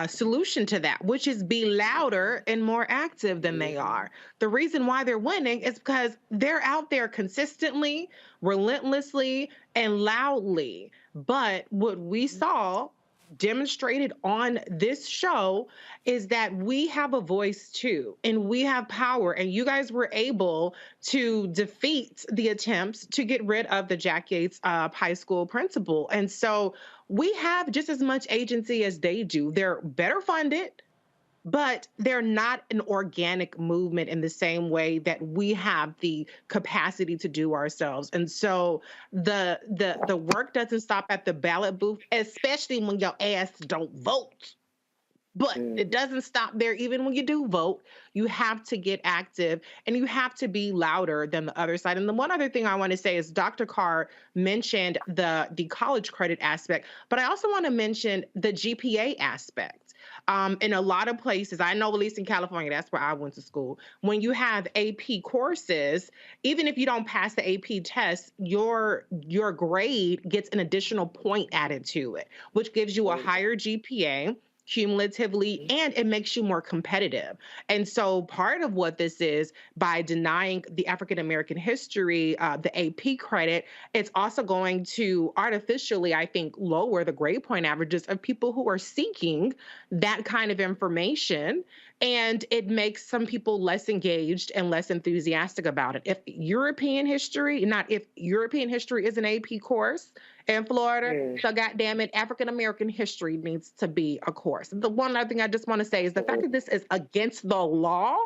solution to that, which is be louder and more active than they are. The reason why they're winning is because they're out there consistently, relentlessly, and loudly. But what we saw demonstrated on this show is that we have a voice too, and we have power, and you guys were able to defeat the attempts to get rid of the Jack Yates high school principal. And so we have just as much agency as they do. They're better funded, but they're not an organic movement in the same way that we have the capacity to do ourselves. And so the work doesn't stop at the ballot booth, especially when your ass don't vote. But it doesn't stop there. Even when you do vote, you have to get active and you have to be louder than the other side. And the one other thing I want to say is Dr. Carr mentioned the college credit aspect, but I also want to mention the GPA aspect. In a lot of places, I know at least in California, that's where I went to school, when you have AP courses, even if you don't pass the AP test, your grade gets an additional point added to it, which gives you a higher GPA. cumulatively, and it makes you more competitive. And so part of what this is, by denying the African American history, the AP credit, it's also going to artificially, I think, lower the grade point averages of people who are seeking that kind of information. And it makes some people less engaged and less enthusiastic about it. If European history is an AP course in Florida, so goddamn it, African American history needs to be a course. The one other thing I just want to say is the fact that this is against the law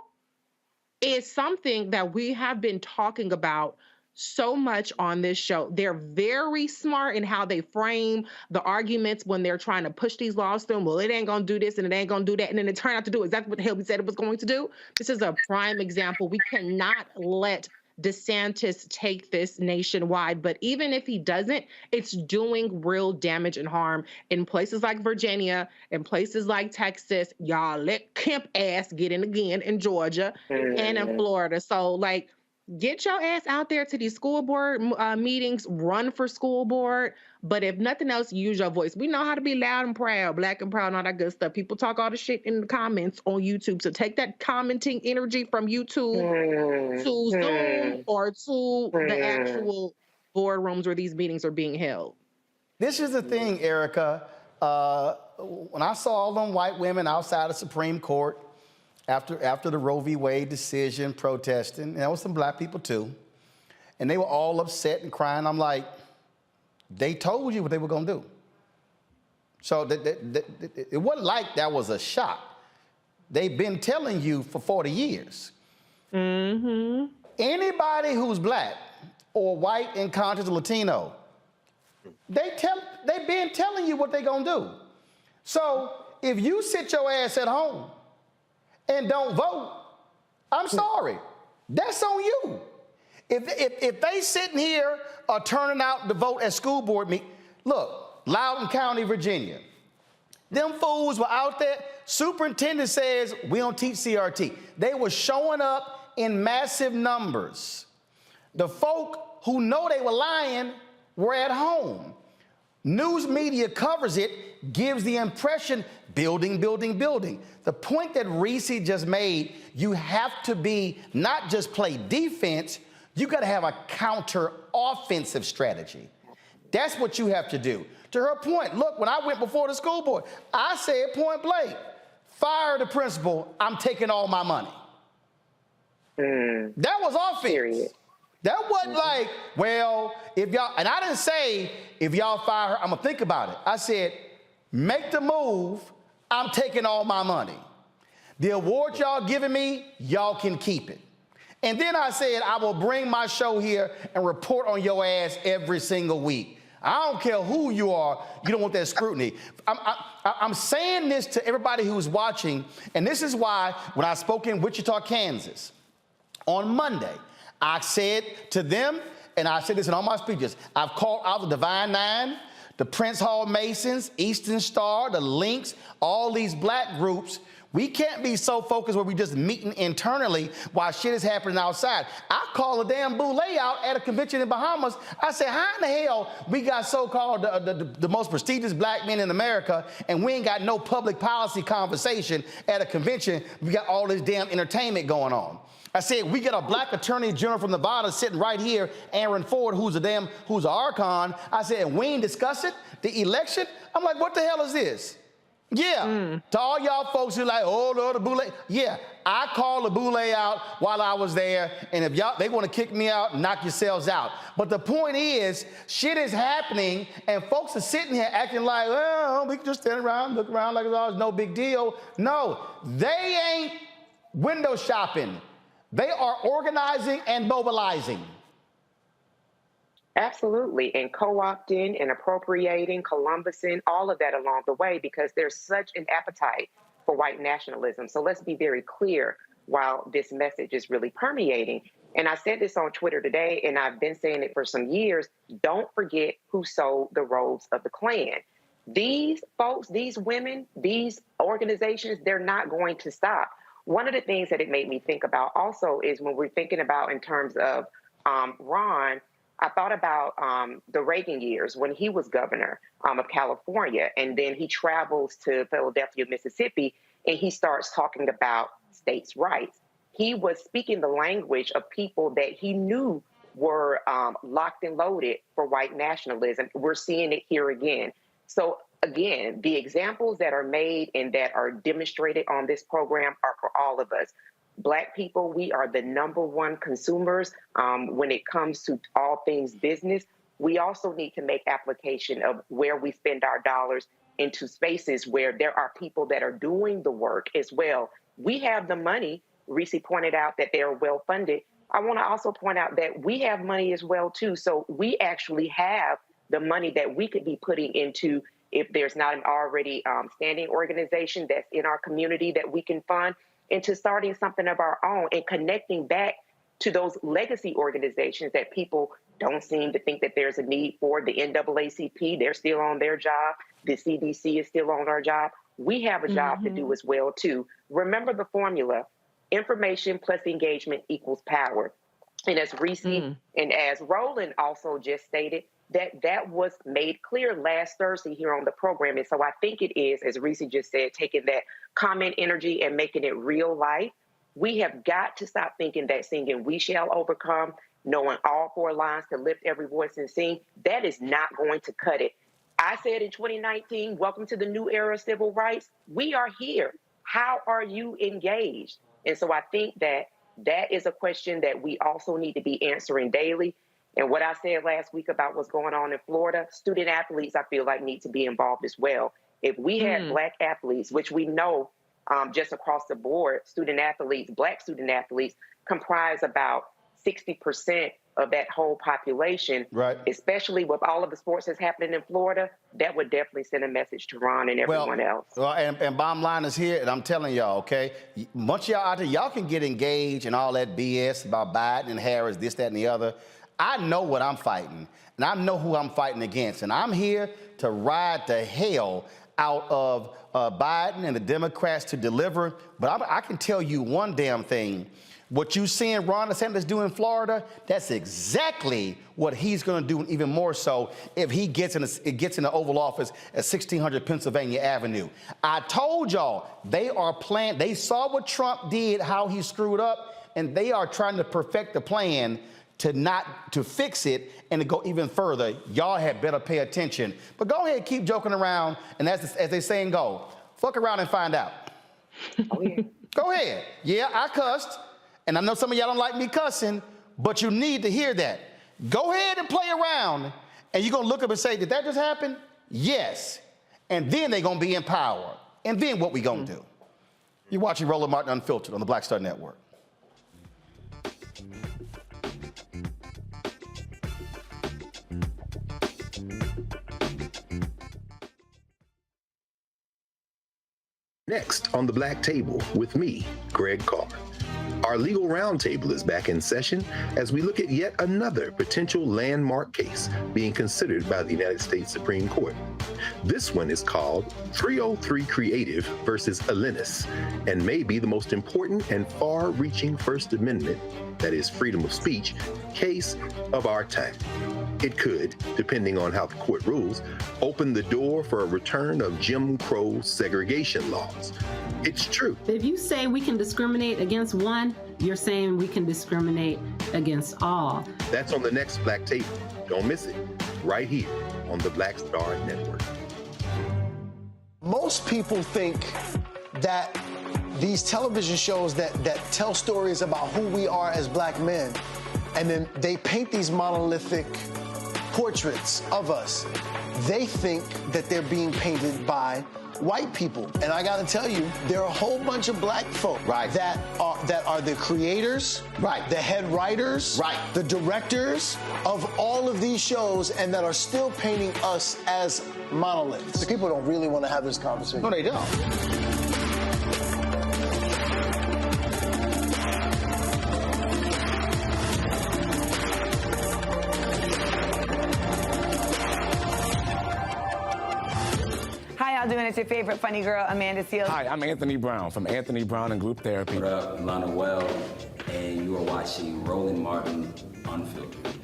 is something that we have been talking about so much on this show. They're very smart in how they frame the arguments when they're trying to push these laws through. Well, it ain't gonna do this and it ain't gonna do that. And then it turned out to do exactly what the hell we said it was going to do. This is a prime example. We cannot let DeSantis take this nationwide, but even if he doesn't, it's doing real damage and harm in places like Virginia, in places like Texas. Y'all let Kemp ass get in again in Georgia and in Florida. So like, get your ass out there to these school board meetings, run for school board. But if nothing else, use your voice. We know how to be loud and proud, black and proud, and all that good stuff. People talk all the shit in the comments on YouTube. So take that commenting energy from YouTube to Zoom or to the actual boardrooms where these meetings are being held. This is the thing, Erica. When I saw all them white women outside the Supreme Court after the Roe v. Wade decision protesting, and there was some black people too, and they were all upset and crying. I'm like, they told you what they were going to do. So it wasn't like that was a shock. They've been telling you for 40 years. Anybody who's black or white and conscious Latino, they've been telling you what they're going to do. So if you sit your ass at home and don't vote, I'm sorry. That's on you. If they sitting here are turning out to vote at school board meeting, look, Loudoun County, Virginia, them fools were out there. Superintendent says we don't teach CRT. They were showing up in massive numbers. The folk who know they were lying were at home. News media covers it, gives the impression building, building, building. The point that Reese just made, you have to be not just play defense, you got to have a counter offensive strategy. That's what you have to do. To her point, look, when I went before the school board, I said point blank, fire the principal, I'm taking all my money. That was offense. That wasn't like, well, if y'all, and I didn't say, if y'all fire her, I'm gonna think about it. I said, make the move, I'm taking all my money. The award y'all giving me, y'all can keep it. And then I said, I will bring my show here and report on your ass every single week. I don't care who you are, you don't want that scrutiny. I'm saying this to everybody who's watching, and this is why when I spoke in Wichita, Kansas, on Monday, I said to them, and I said this in all my speeches, I've called out the Divine Nine, the Prince Hall Masons, Eastern Star, the Links, all these black groups. We can't be so focused where we just meeting internally while shit is happening outside. I call a damn boule out at a convention in Bahamas. I said, how in the hell we got so-called the most prestigious black men in America and we ain't got no public policy conversation at a convention? We got all this damn entertainment going on. I said, we got a black attorney general from Nevada sitting right here, Aaron Ford, who's an archon. I said, and we ain't discuss it, the election? I'm like, what the hell is this? Yeah, to all y'all folks who like, oh, Lord, the boule. Yeah, I called the boule out while I was there, and if y'all, they want to kick me out, knock yourselves out. But the point is, shit is happening, and folks are sitting here acting like, well, we can just stand around, look around like it's always no big deal. No, they ain't window shopping. They are organizing and mobilizing. Absolutely, and co-opting and appropriating, Columbusing, all of that along the way, because there's such an appetite for white nationalism. So let's be very clear while this message is really permeating. And I said this on Twitter today, and I've been saying it for some years, don't forget who sold the robes of the Klan. These folks, these women, these organizations, they're not going to stop. One of the things that it made me think about also is when we're thinking about in terms of Ron, I thought about the Reagan years when he was governor of California, and then he travels to Philadelphia, Mississippi, and he starts talking about states' rights. He was speaking the language of people that he knew were locked and loaded for white nationalism. We're seeing it here again. So again, the examples that are made and that are demonstrated on this program are for all of us. Black people, we are the #1 consumers when it comes to all things business. We also need to make application of where we spend our dollars into spaces where there are people that are doing the work as well. We have the money. Reese pointed out that they are well funded. I want to also point out that we have money as well, too. So we actually have the money that we could be putting into, if there's not an already standing organization that's in our community that we can fund, into starting something of our own and connecting back to those legacy organizations that people don't seem to think that there's a need for. The NAACP, they're still on their job. The CDC is still on our job. We have a job to do as well, too. Remember the formula: information plus engagement equals power. And as Reese and as Roland also just stated, that was made clear last Thursday here on the program. And so I think it is, as Reese just said, taking that comment energy and making it real life. We have got to stop thinking that singing "We Shall Overcome," knowing all 4 lines to lift every voice and sing, that is not going to cut it. I said in 2019, welcome to the new era of civil rights. We are here. How are you engaged? And so I think that that is a question that we also need to be answering daily. And what I said last week about what's going on in Florida, student athletes, I feel like, need to be involved as well. If we had Black athletes, which we know just across the board, student athletes, Black student athletes comprise about 60% of that whole population, right? Especially with all of the sports that's happening in Florida, that would definitely send a message to Ron and everyone else. Well, and bottom line is here, and I'm telling y'all, okay, once y'all out there, y'all can get engaged in all that BS about Biden and Harris, this, that, and the other. I know what I'm fighting, and I know who I'm fighting against, and I'm here to ride the hell out of Biden and the Democrats to deliver. But I can tell you one damn thing. What you seeing Ron DeSantis do in Florida, that's exactly what he's going to do, even more so if he gets in the Oval Office at 1600 Pennsylvania Avenue. I told y'all, they are planning. They saw what Trump did, how he screwed up, and they are trying to perfect the plan to fix it and to go even further. Y'all had better pay attention. But go ahead, keep joking around, and as they saying go, fuck around and find out. Oh, yeah. Go ahead. Yeah, I cussed. And I know some of y'all don't like me cussing, but you need to hear that. Go ahead and play around, and you're going to look up and say, did that just happen? Yes. And then they're going to be in power. And then what we going to do? You're watching Roland Martin Unfiltered on the Black Star Network. Next on the Black Table with me, Greg Carr. Our legal roundtable is back in session as we look at yet another potential landmark case being considered by the United States Supreme Court. This one is called 303 Creative versus Alennis, and may be the most important and far-reaching First Amendment, that is freedom of speech, case of our time. It could, depending on how the court rules, open the door for a return of Jim Crow segregation laws. It's true. If you say we can discriminate against one, you're saying we can discriminate against all. That's on the next Black Table. Don't miss it. Right here on the Black Star Network. Most people think that these television shows that tell stories about who we are as black men, and then they paint these monolithic portraits of us. They think that they're being painted by white people. And I gotta tell you, there are a whole bunch of black folk that are the creators, the head writers, the directors of all of these shows, and that are still painting us as monoliths. The people don't really want to have this conversation. No, they don't. How y'all doing? It's your favorite funny girl, Amanda Seals. Hi, I'm Anthony Brown from Anthony Brown and Group Therapy. What up, Lana Well, and you are watching Roland Martin Unfiltered.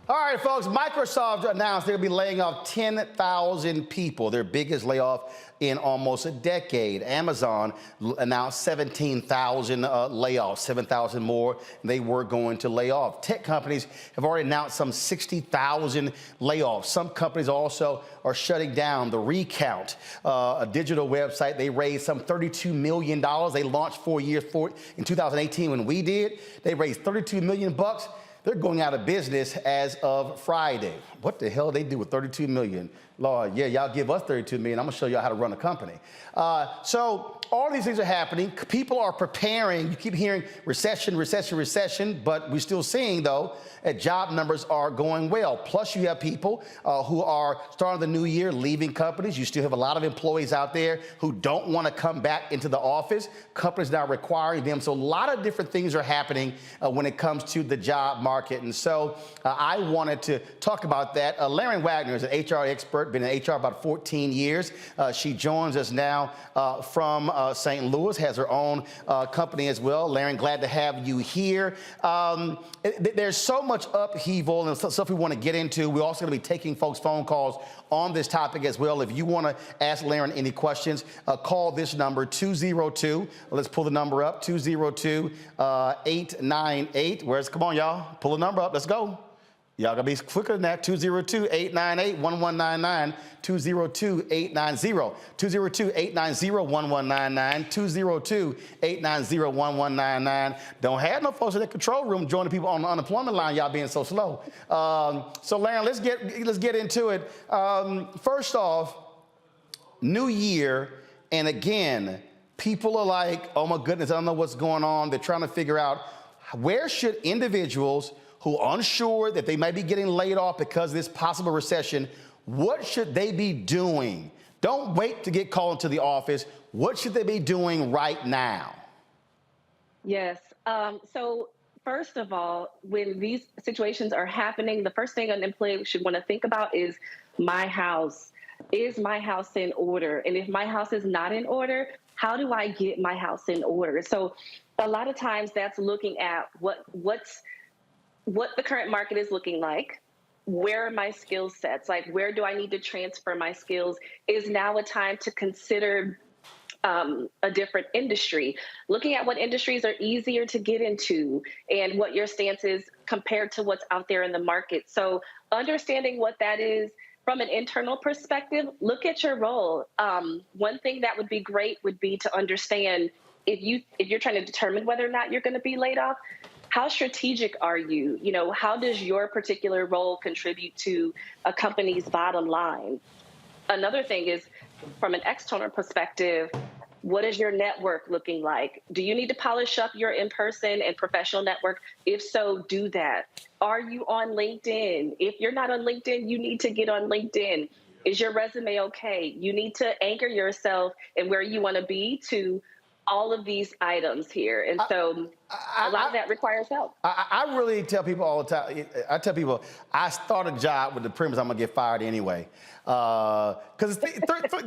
All right, folks, Microsoft announced they'll be laying off 10,000 people, their biggest layoff in almost a decade. Amazon announced 17,000 layoffs, 7,000 more they were going to lay off. Tech companies have already announced some 60,000 layoffs. Some companies also are shutting down. The Recount, a digital website, they raised some $32 million. They launched 4 years in 2018 when we did. They raised $32 million bucks. They're going out of business as of Friday. What the hell they do with $32 million? Lord, yeah, y'all give us $32 million. I'm gonna show y'all how to run a company. So all these things are happening. People are preparing. You keep hearing recession, recession, recession, but we're still seeing, though, that job numbers are going well. Plus, you have people who are starting the new year leaving companies. You still have a lot of employees out there who don't want to come back into the office. Companies now requiring them. So a lot of different things are happening when it comes to the job market. And so I wanted to talk about that. Laren Wagner is an HR expert, been in HR about 14 years. She joins us now from St. Louis, has her own company as well. Laren, glad to have you here. There's so much upheaval and stuff we want to get into. We're also going to be taking folks' phone calls on this topic as well. If you want to ask Laren any questions, call this number, 202. Let's pull the number up, 202-898. Come on, y'all. Pull the number up. Let's go. Y'all gotta be quicker than that. 202-898-1199. 202-890. 202-890-1199. 202-890-1199. Don't have no folks in the control room joining people on the unemployment line. Y'all being so slow. So, Laren, let's get into it. First off, New Year, and again, people are like, oh my goodness, I don't know what's going on. They're trying to figure out where should individuals who are unsure that they might be getting laid off because of this possible recession, what should they be doing? Don't wait to get called into the office. What should they be doing right now? Yes. So first of all, when these situations are happening, the first thing an employee should want to think about is my house. Is my house in order? And if my house is not in order, how do I get my house in order? So a lot of times that's looking at what the current market is looking like. Where are my skill sets? Like, where do I need to transfer my skills? Is now a time to consider a different industry? Looking at what industries are easier to get into and what your stance is compared to what's out there in the market. So understanding what that is from an internal perspective, look at your role. One thing that would be great would be to understand if you're trying to determine whether or not you're going to be laid off, how strategic are you? You know, how does your particular role contribute to a company's bottom line? Another thing is, from an external perspective, what is your network looking like? Do you need to polish up your in-person and professional network? If so, do that. Are you on LinkedIn? If you're not on LinkedIn, you need to get on LinkedIn. Is your resume okay? You need to anchor yourself and where you want to be to all of these items here. And so a lot of that requires help. I really tell people all the time, I tell people, I start a job with the premise I'm gonna get fired anyway. Because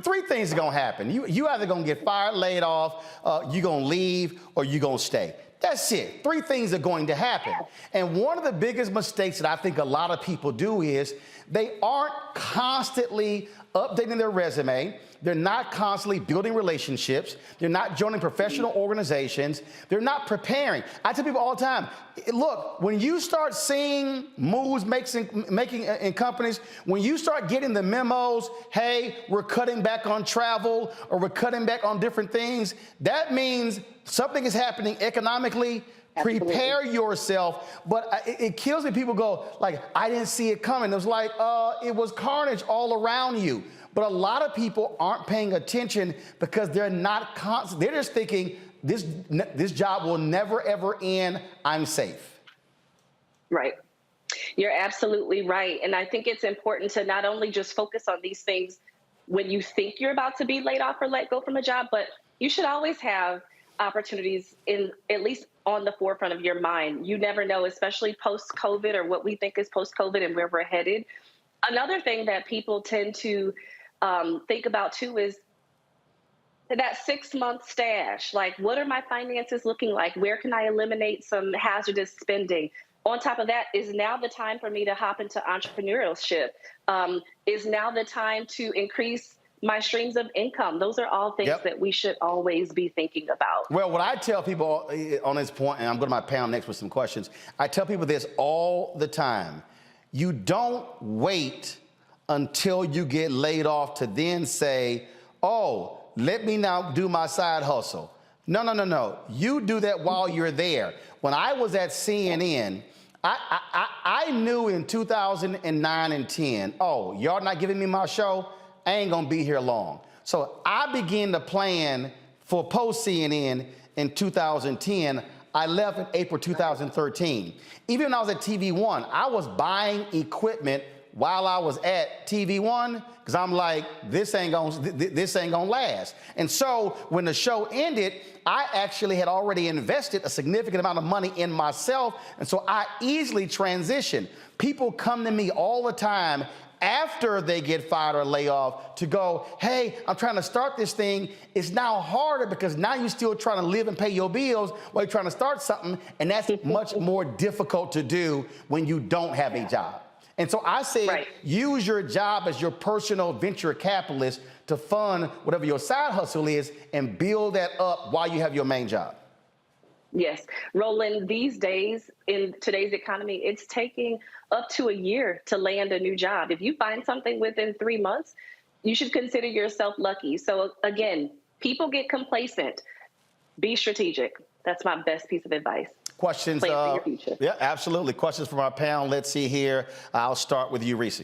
three things are gonna happen. You either gonna get fired, laid off, you're gonna leave, or you're gonna stay. That's it. Three things are going to happen. And one of the biggest mistakes that I think a lot of people do is they aren't constantly updating their resume. They're not constantly building relationships. They're not joining professional organizations. They're not preparing. I tell people all the time, look, when you start seeing moves making in companies, when you start getting the memos, hey, we're cutting back on travel or we're cutting back on different things, that means something is happening economically, Prepare yourself. But it kills me. People go like, I didn't see it coming. It was like, it was carnage all around you. But a lot of people aren't paying attention because they're not they're just thinking this job will never, ever end. I'm safe. Right. You're absolutely right. And I think it's important to not only just focus on these things when you think you're about to be laid off or let go from a job, but you should always have opportunities in at least on the forefront of your mind. You never know, especially post-COVID or what we think is post-COVID and where we're headed. Another thing that people tend to think about too is that 6-month stash. Like, what are my finances looking like? Where can I eliminate some hazardous spending? On top of that, is now the time for me to hop into entrepreneurship? Is now the time to increase my streams of income? Those are all things that we should always be thinking about. Well, what I tell people on this point, and I'm going to my panel next with some questions, I tell people this all the time. You don't wait until you get laid off to then say, oh, let me now do my side hustle. No. You do that while you're there. When I was at CNN, I knew in 2009 and 10, oh, y'all not giving me my show? I ain't gonna be here long. So I began to plan for post-CNN in 2010. I left in April 2013. Even when I was at TV One, I was buying equipment while I was at TV One, because I'm like, this ain't gonna last. And so when the show ended, I actually had already invested a significant amount of money in myself, and so I easily transitioned. People come to me all the time after they get fired or lay off to go, hey, I'm trying to start this thing. It's now harder because now you're still trying to live and pay your bills while you're trying to start something, and that's much more difficult to do when you don't have a job. And so I say, use your job as your personal venture capitalist to fund whatever your side hustle is and build that up while you have your main job. Yes. Roland, these days in today's economy, it's taking up to a year to land a new job. If you find something within 3 months, you should consider yourself lucky. So again, people get complacent. Be strategic. That's my best piece of advice. Questions? Plan for your future. Yeah, absolutely. Questions from our panel. Let's see here. I'll start with you, Reese.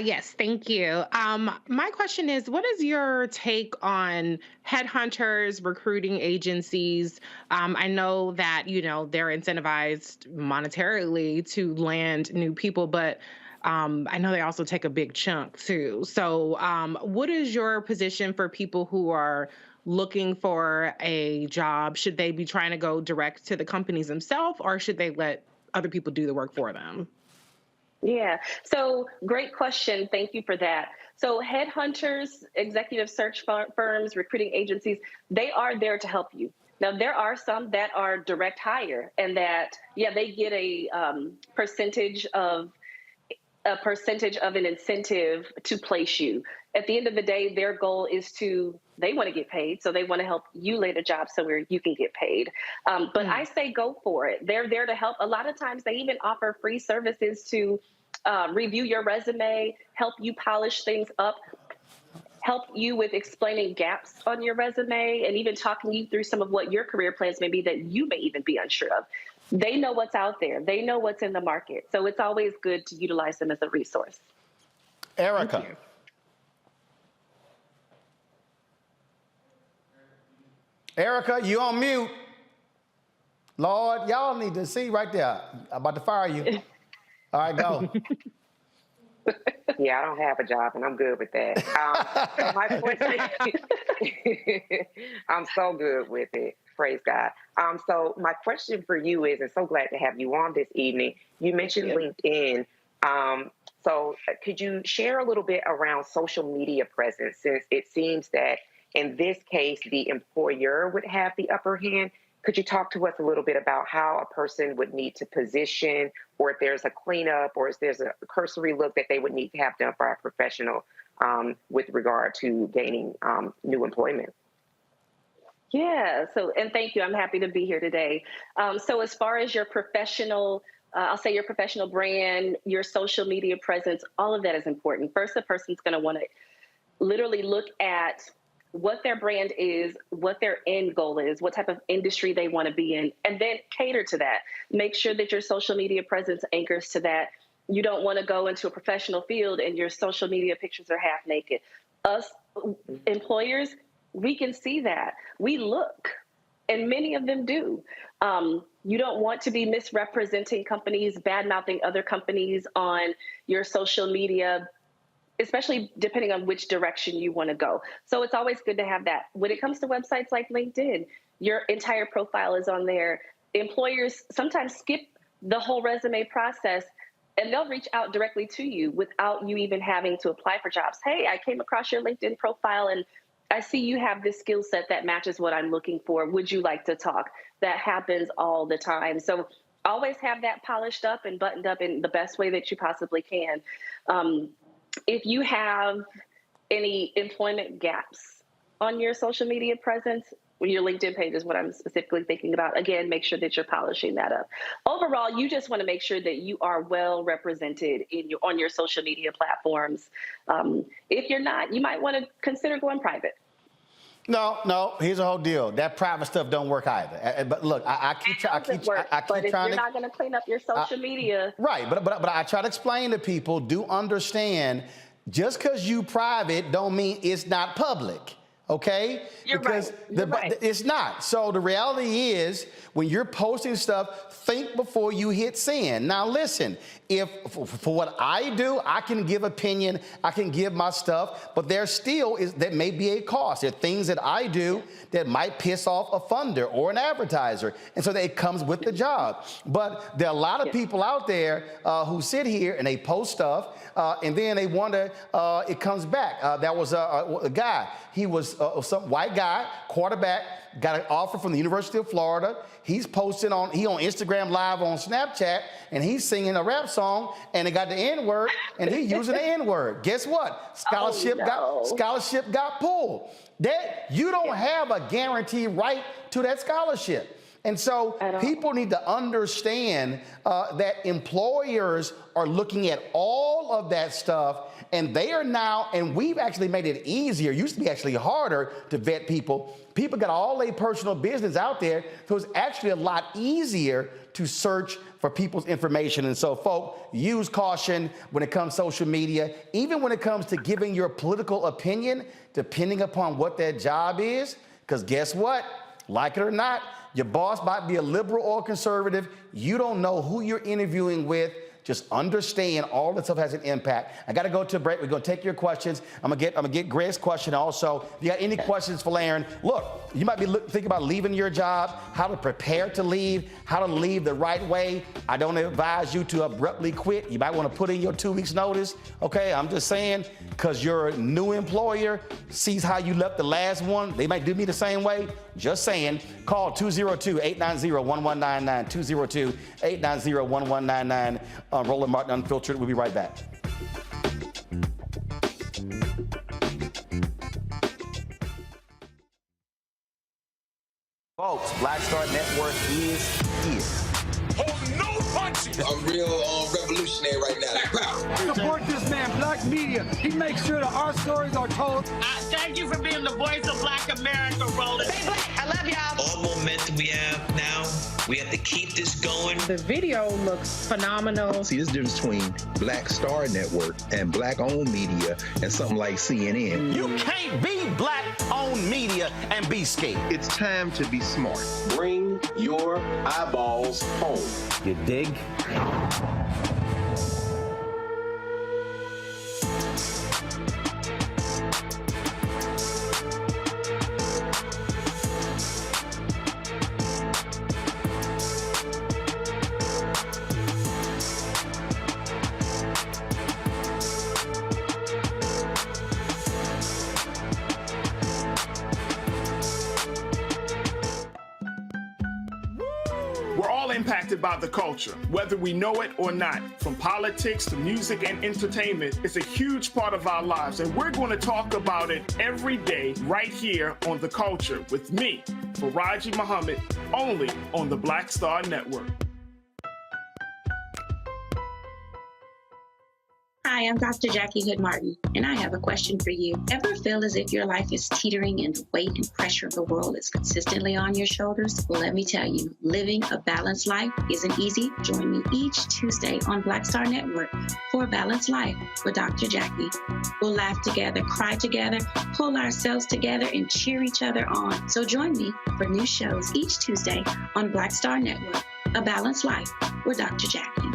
Yes, thank you. My question is, what is your take on headhunters, recruiting agencies? I know that, they're incentivized monetarily to land new people, but I know they also take a big chunk too. So what is your position for people who are looking for a job? Should they be trying to go direct to the companies themselves, or should they let other people do the work for them? Yeah, so great question. Thank you for that. So headhunters, executive search firms, recruiting agencies, they are there to help you. Now, there are some that are direct hire and that, they get a percentage of an incentive to place you. At the end of the day, their goal is they want to get paid, so they want to help you land a job somewhere you can get paid. But I say go for it. They're there to help. A lot of times they even offer free services to review your resume, help you polish things up, help you with explaining gaps on your resume, and even talking you through some of what your career plans may be that you may even be unsure of. They know what's out there. They know what's in the market. So it's always good to utilize them as a resource. Erica. Erica, you on mute. Lord, y'all need to see right there. I'm about to fire you. All right, go. Yeah, I don't have a job, and I'm good with that. My question, I'm so good with it. Praise God. So my question for you is, and so glad to have you on this evening. You mentioned LinkedIn. So could you share a little bit around social media presence, since it seems that in this case, the employer would have the upper hand? Could you talk to us a little bit about how a person would need to position, or if there's a cleanup, or if there's a cursory look that they would need to have done for a professional with regard to gaining new employment? Yeah, and thank you. I'm happy to be here today. So as far as your professional, I'll say your professional brand, your social media presence, all of that is important. First, the person's going to want to literally look at what their brand is, what their end goal is, what type of industry they want to be in, and then cater to that. Make sure that your social media presence anchors to that. You don't want to go into a professional field and your social media pictures are half naked. Us employers, we can see that. We look, and many of them do. You don't want to be misrepresenting companies, bad-mouthing other companies on your social media, especially depending on which direction you want to go. So it's always good to have that. When it comes to websites like LinkedIn, your entire profile is on there. Employers sometimes skip the whole resume process, and they'll reach out directly to you without you even having to apply for jobs. Hey, I came across your LinkedIn profile and I see you have this skill set that matches what I'm looking for. Would you like to talk? That happens all the time. So always have that polished up and buttoned up in the best way that you possibly can. If you have any employment gaps on your social media presence, your LinkedIn page is what I'm specifically thinking about. Again, make sure that you're polishing that up. Overall, you just want to make sure that you are well represented on your social media platforms. If you're not, you might want to consider going private. No, here's the whole deal. That private stuff don't work either. But look, I keep trying But if you're not going to clean up your social media. Right, but I try to explain to people, do understand, just because you private don't mean it's not public. Okay? You're right. It's not. So the reality is, when you're posting stuff, think before you hit send. Now listen, if for what I do, I can give opinion, I can give my stuff, but there may be a cost. There are things that I do that might piss off a funder or an advertiser, and so it comes with the job. But there are a lot of people out there who sit here and they post stuff, and then they wonder, it comes back. There was a guy. He was some white guy, quarterback, got an offer from the University of Florida. He's posting on Instagram Live on Snapchat, and he's singing a rap song, and it got the N-word, and he's using the N-word. Guess what? Scholarship got pulled. You don't have a guaranteed right to that scholarship. And so people need to understand that employers are looking at all of that stuff, and they are now, and we've actually made it easier. It used to be actually harder to vet people. People got all their personal business out there, so it's actually a lot easier to search for people's information. And so, folk, use caution when it comes to social media, even when it comes to giving your political opinion, depending upon what that job is, because guess what? Like it or not, your boss might be a liberal or conservative. You don't know who you're interviewing with. Just understand all that stuff has an impact. I got to go to a break. We're going to take your questions. I'm gonna get Greg's question also. If you got any questions for Laren, look, you might be thinking about leaving your job, how to prepare to leave, how to leave the right way. I don't advise you to abruptly quit. You might want to put in your 2 weeks notice. Okay, I'm just saying, because your new employer sees how you left the last one. They might do me the same way. Just saying. Call 202-890-1199, 202-890-1199. Roland Martin Unfiltered. We'll be right back. Folks, Black Star Network is here. Hold no punches. I'm real revolutionary right now. Support this man, Black Media. He makes sure that our stories are told. Thank you for being the voice of Black America, Roland. Stay black. I love y'all. All momentum we have now, we have to keep this going. The video looks phenomenal. See, this difference between Black Star Network and Black-owned media and something like CNN. You can't be Black-owned media and be scared. It's time to be smart. Bring your eyeballs home. You dig? We're all impacted by the culture, whether we know it or not. From politics to music and entertainment, it's a huge part of our lives, and we're going to talk about it every day right here on The Culture with me, Faraji Muhammad, only on the Black Star Network. Hi, Hi, I'm Dr. Jackie Hood Martin, and I have a question for you. Ever feel as if your life is teetering and the weight and pressure of the world is consistently on your shoulders? Well, let me tell you, living a balanced life isn't easy. Join me each Tuesday on Black Star Network for A Balanced Life with Dr. Jackie. We'll laugh together, cry together, pull ourselves together, and cheer each other on. So join me for new shows each Tuesday on Black Star Network, A Balanced Life with Dr. Jackie.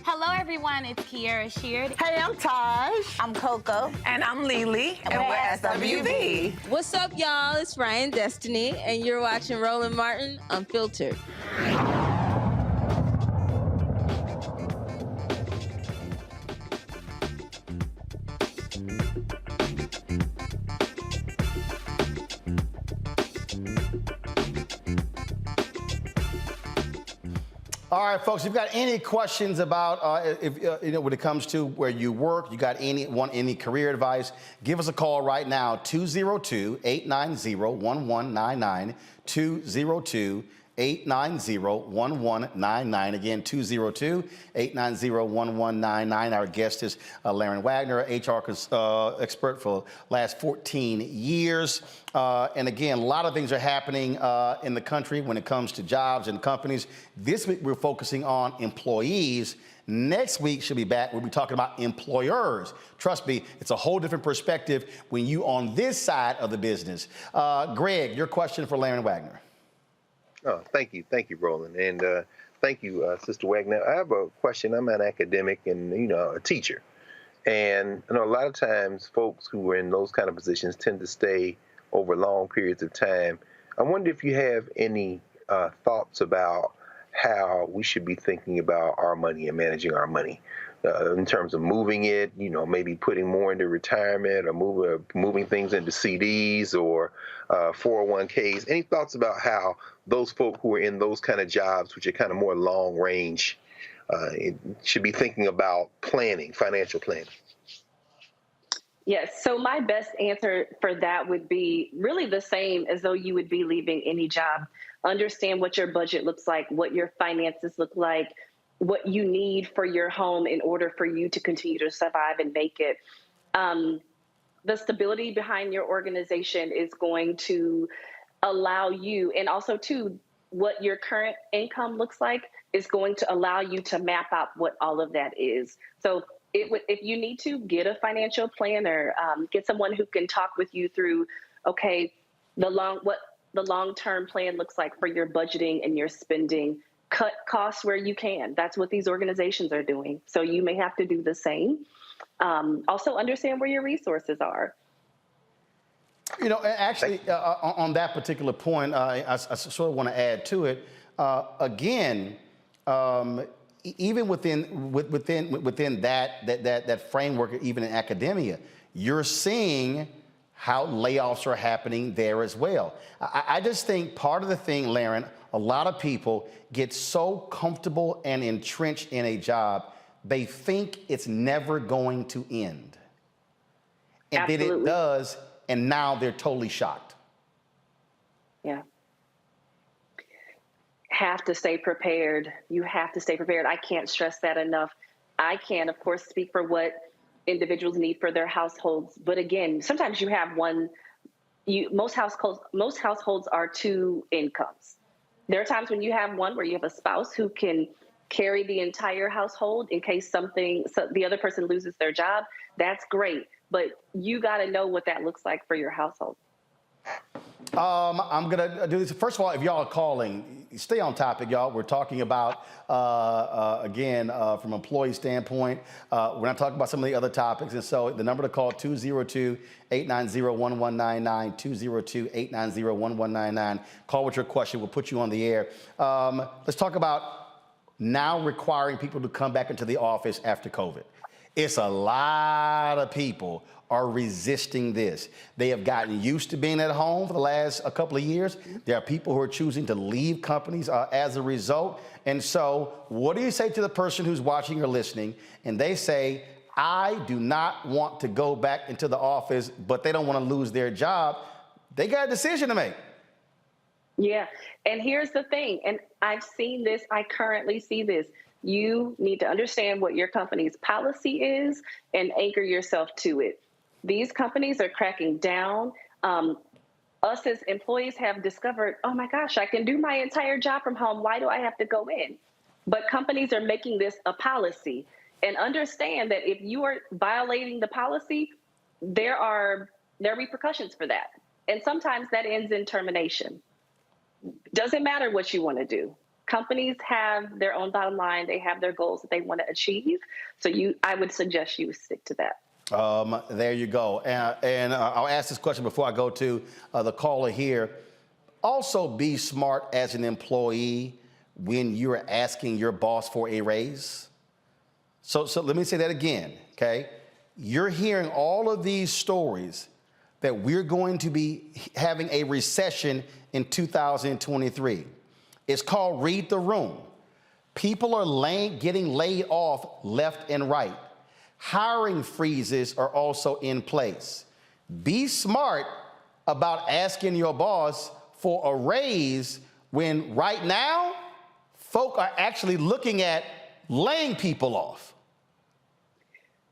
Hello, everyone. It's Kiara Sheard. Hey, I'm Taj. I'm Coco. And I'm Lily. And we're SWV. What's up, y'all? It's Ryan Destiny, and you're watching Roland Martin Unfiltered. All right, folks, if you've got any questions about, when it comes to where you work, you got any career advice, give us a call right now, 202-890-1199, 202-890-1199. Again, 202-890-1199. Our guest is Laren Wagner, HR expert for the last 14 years. And again, a lot of things are happening in the country when it comes to jobs and companies. This week, we're focusing on employees. Next week, she'll be back. We'll be talking about employers. Trust me, it's a whole different perspective when you on this side of the business. Greg, your question for Laren Wagner. Oh, thank you, Roland, and thank you, Sister Wagner. I have a question. I'm an academic and a teacher, and a lot of times folks who are in those kind of positions tend to stay over long periods of time. I wonder if you have any thoughts about how we should be thinking about our money and managing our money in terms of moving it, maybe putting more into retirement or moving things into CDs or 401ks. Any thoughts about how those folk who are in those kind of jobs, which are kind of more long range, should be thinking about planning, financial planning? Yes. So my best answer for that would be really the same as though you would be leaving any job. Understand what your budget looks like, what your finances look like, what you need for your home in order for you to continue to survive and make it. The stability behind your organization is going to allow you, and also too, what your current income looks like is going to allow you to map out what all of that is. So if you need to, get a financial planner, get someone who can talk with you through, okay, what the long-term plan looks like for your budgeting and your spending. Cut costs where you can. That's what these organizations are doing. So you may have to do the same. Also understand where your resources are. Actually, on that particular point, I sort of want to add to it. Again, even within that framework, even in academia, you're seeing how layoffs are happening there as well. I just think part of the thing, Laren, a lot of people get so comfortable and entrenched in a job, they think it's never going to end. And Absolutely. then it does, and now they're totally shocked. Yeah. Have to stay prepared. You have to stay prepared. I can't stress that enough. I can, of course, speak for what individuals need for their households. But again, sometimes you have most households are two incomes. There are times when you have one where you have a spouse who can carry the entire household in case so the other person loses their job. That's great. But you got to know what that looks like for your household. I'm going to do this. First of all, if y'all are calling, stay on topic, y'all. We're talking about, again, from an employee standpoint. We're not talking about some of the other topics. And so the number to call, 202-890-1199, 202-890-1199. Call with your question. We'll put you on the air. Let's talk about now requiring people to come back into the office after COVID. It's a lot of people are resisting this. They have gotten used to being at home for the last couple of years. There are people who are choosing to leave companies as a result. And so what do you say to the person who's watching or listening and they say, I do not want to go back into the office, but they don't want to lose their job? They got a decision to make. Yeah. And here's the thing, and I've seen this, I currently see this. You need to understand what your company's policy is and anchor yourself to it. These companies are cracking down. Us as employees have discovered, oh my gosh, I can do my entire job from home. Why do I have to go in? But companies are making this a policy. And understand that if you are violating the policy, there are repercussions for that. And sometimes that ends in termination. Doesn't matter what you want to do. Companies have their own bottom line. They have their goals that they want to achieve. So I would suggest you stick to that. There you go. And I'll ask this question before I go to the caller here. Also, be smart as an employee when you're asking your boss for a raise. So let me say that again, okay? You're hearing all of these stories that we're going to be having a recession in 2023. It's called Read the Room. People are getting laid off left and right. Hiring freezes are also in place. Be smart about asking your boss for a raise when right now, folk are actually looking at laying people off.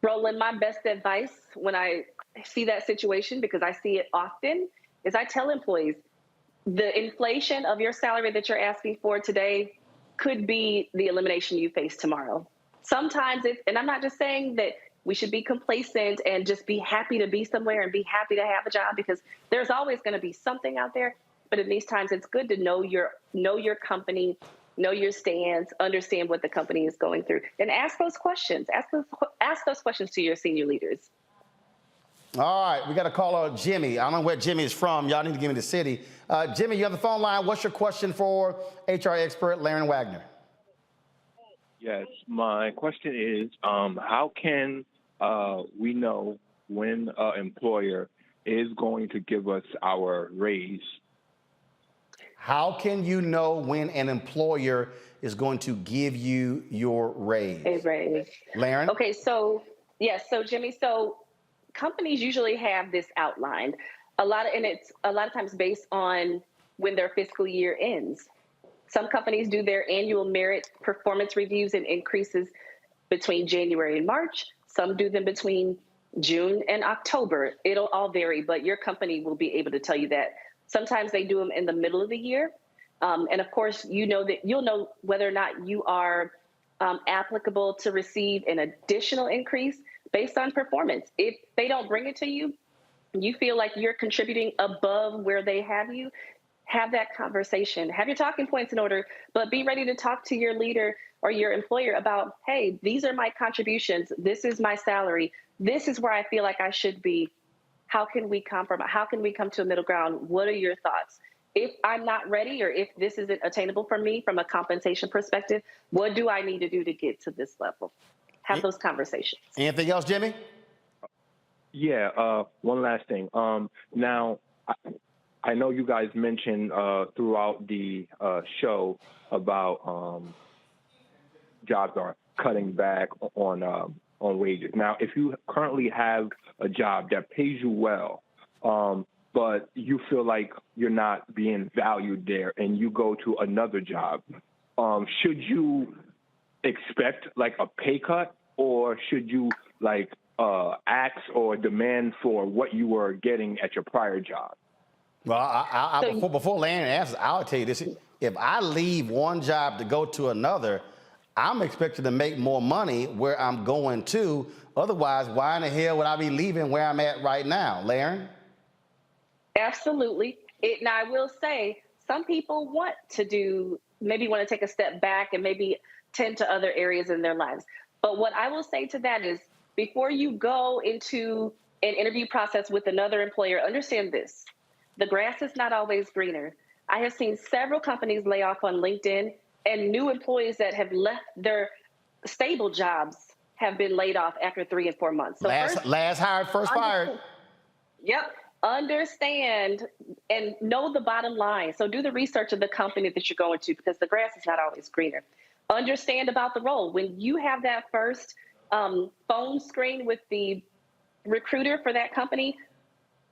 Roland, my best advice when I see that situation, because I see it often, is I tell employees, the inflation of your salary that you're asking for today could be the elimination you face tomorrow. Sometimes and I'm not just saying that we should be complacent and just be happy to be somewhere and be happy to have a job, because there's always going to be something out there. But in these times, it's good to know your company, know your stance, understand what the company is going through, and ask those questions. Ask those questions to your senior leaders. All right, we got a caller, Jimmy. I don't know where Jimmy is from. Y'all need to give me the city. Jimmy, you have the phone line. What's your question for HR expert Laren Wagner? Yes, my question is, how can we know when an employer is going to give us our raise? How can you know when an employer is going to give you your raise? A raise. Laren? Okay, so Jimmy, companies usually have this outlined. It's a lot of times based on when their fiscal year ends. Some companies do their annual merit performance reviews and increases between January and March. Some do them between June and October. It'll all vary, but your company will be able to tell you that. Sometimes they do them in the middle of the year. And of course, you'll know whether or not you are applicable to receive an additional increase based on performance. If they don't bring it to you, you feel like you're contributing above where they have you, have that conversation, have your talking points in order, but be ready to talk to your leader or your employer about, hey, these are my contributions. This is my salary. This is where I feel like I should be. How can we compromise? How can we come to a middle ground? What are your thoughts? If I'm not ready, or if this isn't attainable for me from a compensation perspective, what do I need to do to get to this level? Have those conversations. Anything else, Jimmy? Yeah, one last thing. Now, I know you guys mentioned throughout the show about jobs are cutting back on wages. Now, if you currently have a job that pays you well, but you feel like you're not being valued there and you go to another job, should you expect like a pay cut, or should you like ask or demand for what you were getting at your prior job? Well, before Laren answers, I'll tell you this. If I leave one job to go to another, I'm expected to make more money where I'm going to. Otherwise, why in the hell would I be leaving where I'm at right now? Laren? Absolutely. Now, I will say some people want to take a step back and maybe tend to other areas in their lives. But what I will say to that is, before you go into an interview process with another employer, understand this. The grass is not always greener. I have seen several companies lay off on LinkedIn, and new employees that have left their stable jobs have been laid off after 3 and 4 months. So last hired, first fired. Yep. Understand and know the bottom line. So do the research of the company that you're going to, because the grass is not always greener. Understand about the role. When you have that first phone screen with the recruiter for that company,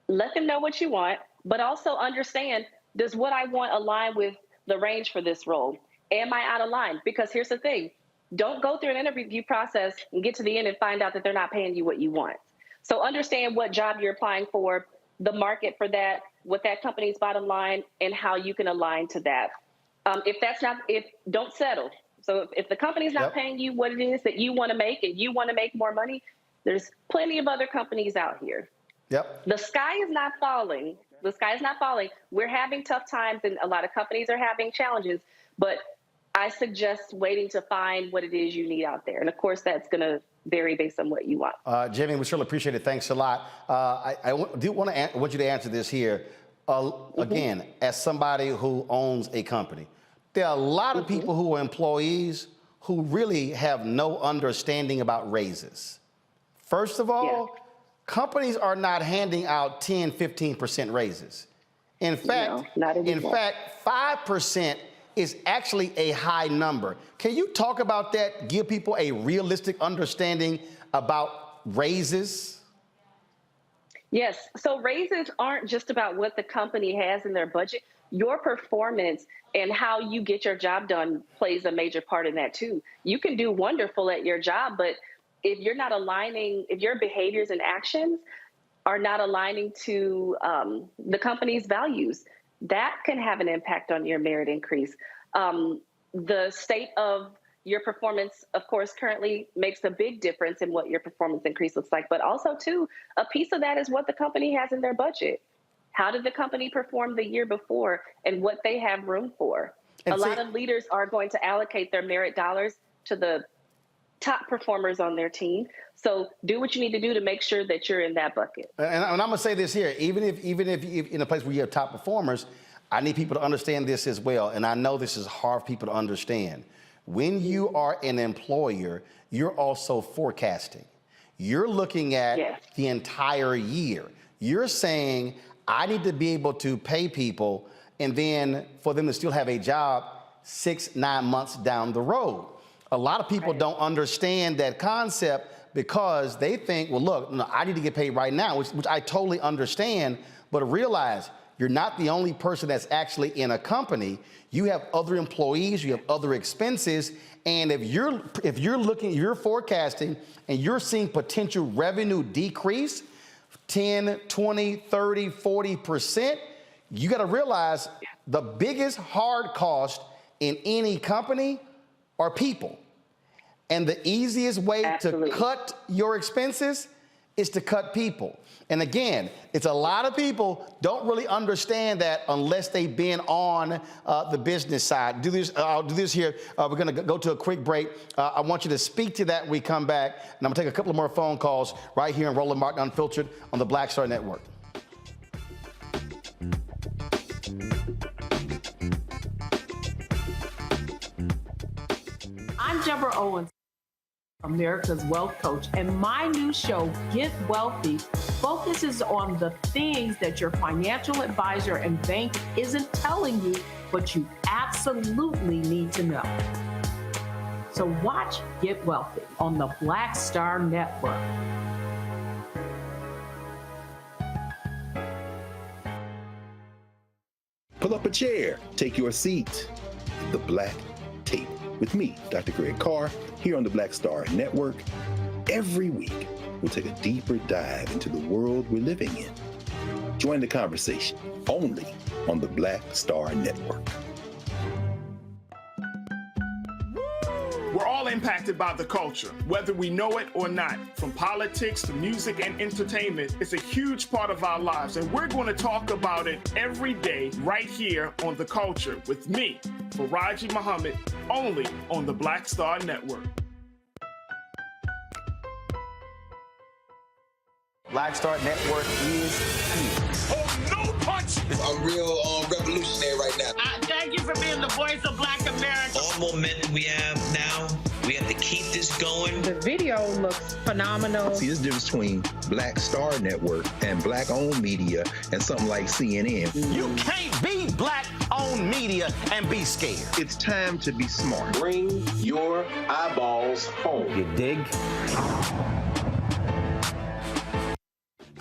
let them know what you want, but also understand Does what I want align with the range for this role? Am I out of line? Because here's the thing. Don't go through an interview process and get to the end and find out that they're not paying you what you want. So understand what job you're applying for, the market for that, what that company's bottom line, and how you can align to that. Don't settle. So if the company's not paying you what it is that you want to make and you want to make more money, there's plenty of other companies out here. Yep. The sky is not falling. The sky is not falling. We're having tough times and a lot of companies are having challenges, but I suggest waiting to find what it is you need out there. And of course, that's going to vary based on what you want. Jamie, we surely appreciate it. Thanks a lot. I want you to answer this here. Again, as somebody who owns a company, there are a lot of people who are employees who really have no understanding about raises. First of all, companies are not handing out 10, 15% raises. In fact, 5% is actually a high number. Can you talk about that? Give people a realistic understanding about raises? Yes. So raises aren't just about what the company has in their budget. Your performance and how you get your job done plays a major part in that too. You can do wonderful at your job, but if you're not aligning, if your behaviors and actions are not aligning to the company's values, that can have an impact on your merit increase. The state of your performance, of course, currently makes a big difference in what your performance increase looks like. But also, too, a piece of that is what the company has in their budget. How did the company perform the year before and what they have room for? A lot of leaders are going to allocate their merit dollars to the top performers on their team. So do what you need to do to make sure that you're in that bucket. And I'm going to say this here, even if in a place where you have top performers, I need people to understand this as well. And I know this is hard for people to understand. When you are an employer, you're also forecasting. You're looking at the entire year. You're saying, I need to be able to pay people and then for them to still have a job 6-9 months down the road. A lot of people don't understand that concept because they think, well, look, I need to get paid right now, which I totally understand, but realize you're not the only person that's actually in a company. You have other employees, you have other expenses, and if you're forecasting and you're seeing potential revenue decrease 10, 20, 30, 40%, you got to realize the biggest hard cost in any company are people. And the easiest way to cut your expenses is to cut people. And again, it's a lot of people don't really understand that unless they've been on the business side. I'll do this here. We're going to go to a quick break. I want you to speak to that when we come back. And I'm going to take a couple of more phone calls right here in Roland Martin Unfiltered on the Black Star Network. I'm Deborah Owens, America's Wealth Coach, and my new show, Get Wealthy, focuses on the things that your financial advisor and bank isn't telling you, but you absolutely need to know. So watch Get Wealthy on the Black Star Network. Pull up a chair, take your seat. The Black Table with me, Dr. Greg Carr, here on the Black Star Network. Every week, we'll take a deeper dive into the world we're living in. Join the conversation only on the Black Star Network. We're all impacted by the culture, whether we know it or not. From politics to music and entertainment, it's a huge part of our lives, and we're going to talk about it every day right here on The Culture with me, Faraji Muhammad, only on the Black Star Network. Black Star Network is here. Oh, no punch! I'm real revolutionary right now. Thank you for being the voice of Black America. All momentum we have now, we have to keep this going. The video looks phenomenal. See, there's a difference between Black Star Network and Black-owned media and something like CNN. You can't be Black-owned media and be scared. It's time to be smart. Bring your eyeballs home. You dig?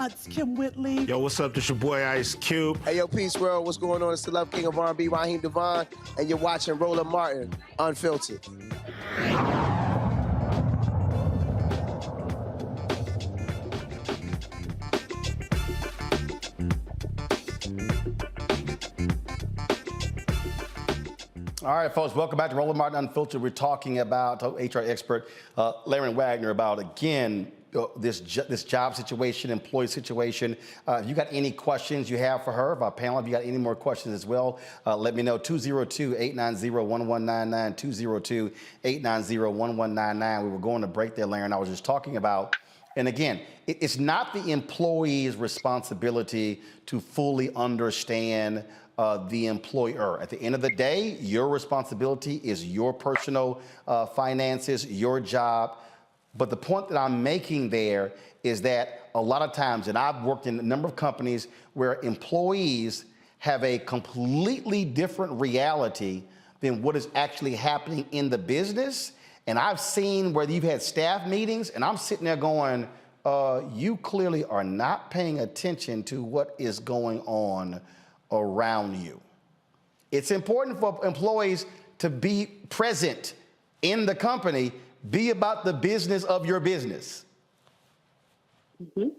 It's Kim Whitley. Yo, what's up? This your boy Ice Cube. Hey, yo, Peace World. What's going on? It's the Love King of R&B, Raheem Devon, and you're watching Roland Martin, Unfiltered. All right, folks, welcome back to Roland Martin Unfiltered. We're talking about HR expert Laren Wagner about, again, this job situation, employee situation. If you got any questions you have for her, if our panel, if you got any more questions as well, let me know. 202-890-1199, 202-890-1199. We were going to break there, Laren. I was just talking about, and again, it's not the employee's responsibility to fully understand the employer. At the end of the day, your responsibility is your personal finances, your job. But the point that I'm making there is that a lot of times, and I've worked in a number of companies where employees have a completely different reality than what is actually happening in the business. And I've seen where you've had staff meetings, and I'm sitting there going, you clearly are not paying attention to what is going on around you. It's important for employees to be present in the company, be about the business of your business. Mm-hmm.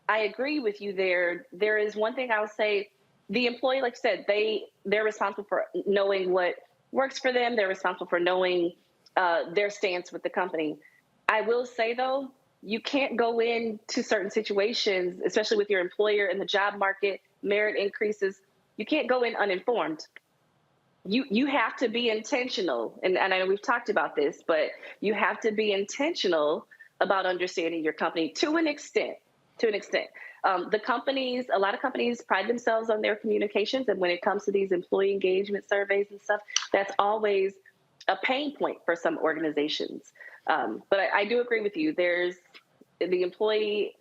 I agree with you there. There is one thing I'll say, the employee, like you said, they're responsible for knowing what works for them. They're responsible for knowing their stance with the company. I will say though, you can't go into certain situations, especially with your employer in the job market, merit increases. You can't go in uninformed. You have to be intentional. And I know we've talked about this, but you have to be intentional about understanding your company to an extent. A lot of companies pride themselves on their communications. And when it comes to these employee engagement surveys and stuff, that's always a pain point for some organizations. But I do agree with you. There's the employer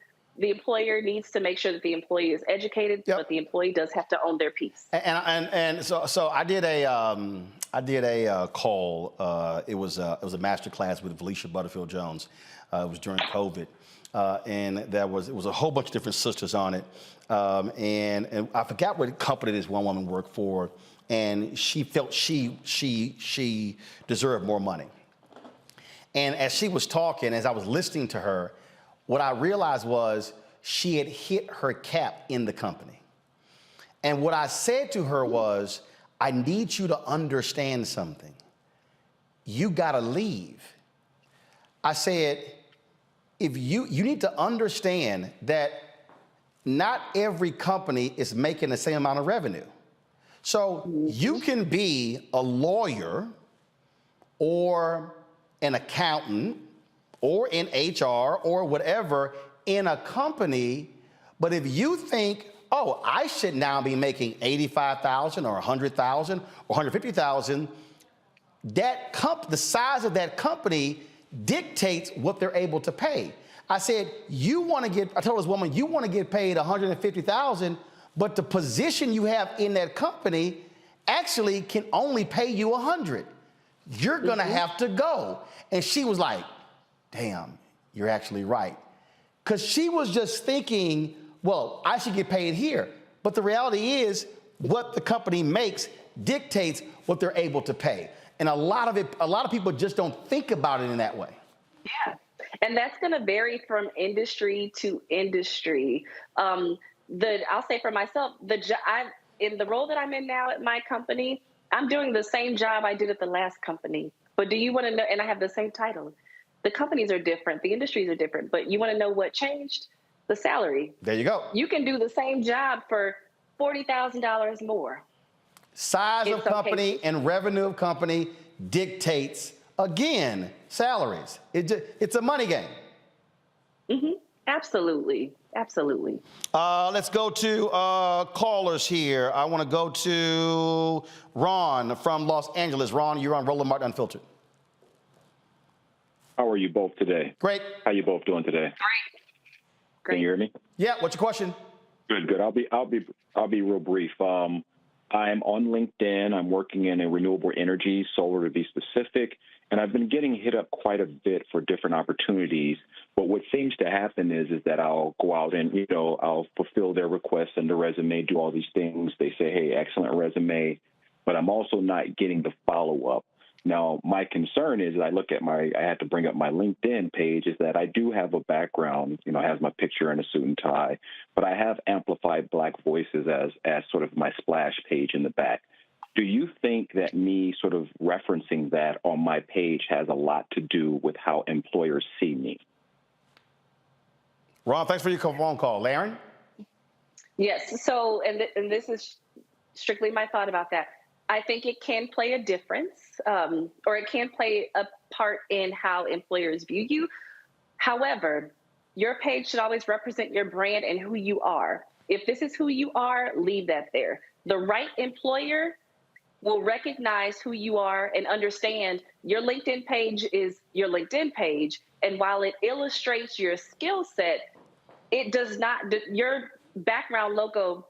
needs to make sure that the employee is educated, but the employee does have to own their piece. And so I did a call. It was a master class with Felicia Butterfield Jones. It was during COVID, and it was a whole bunch of different sisters on it. And I forgot what company this one woman worked for, and she felt she deserved more money. And as she was talking, as I was listening to her, what I realized was she had hit her cap in the company. And what I said to her was, I need you to understand something. You gotta leave. I said, if you need to understand that not every company is making the same amount of revenue. So you can be a lawyer or an accountant or in HR or whatever in a company, but if you think, oh, I should now be making $85,000 or $100,000 or $150,000, the size of that company dictates what they're able to pay. I said, I told this woman, you want to get paid $150,000, but the position you have in that company actually can only pay you $100,000. You're going to have to go. And she was like, damn, you're actually right. Because she was just thinking, well, I should get paid here. But the reality is what the company makes dictates what they're able to pay. And a lot of people just don't think about it in that way. Yeah. And that's going to vary from industry to industry. I'll say for myself, in the role that I'm in now at my company, I'm doing the same job I did at the last company. But do you want to know, and I have the same title. The companies are different, the industries are different, but you want to know what changed? The salary. There you go. You can do the same job for $40,000 more. Size of company and revenue of company dictates, again, salaries. It's a money game. Mm-hmm. Absolutely. Absolutely. Let's go to callers here. I want to go to Ron from Los Angeles. Ron, you're on Roland Martin Unfiltered. How are you both today? Great. How you both doing today? Great. Can you hear me? Yeah. What's your question? Good. I'll be real brief. I'm on LinkedIn. I'm working in a renewable energy, solar to be specific, and I've been getting hit up quite a bit for different opportunities. But what seems to happen is that I'll go out and, I'll fulfill their requests and the resume, do all these things. They say, hey, excellent resume, but I'm also not getting the follow-up. Now, my concern is I had to bring up my LinkedIn page, is that I do have a background, it has my picture in a suit and tie, but I have amplified Black voices as sort of my splash page in the back. Do you think that me sort of referencing that on my page has a lot to do with how employers see me? Ron, thanks for your phone call. Laren? Yes. So, and this is strictly my thought about that. I think it can play a difference, or it can play a part in how employers view you. However, your page should always represent your brand and who you are. If this is who you are, leave that there. The right employer will recognize who you are and understand your LinkedIn page is your LinkedIn page. And while it illustrates your skill set, it does not, your background logo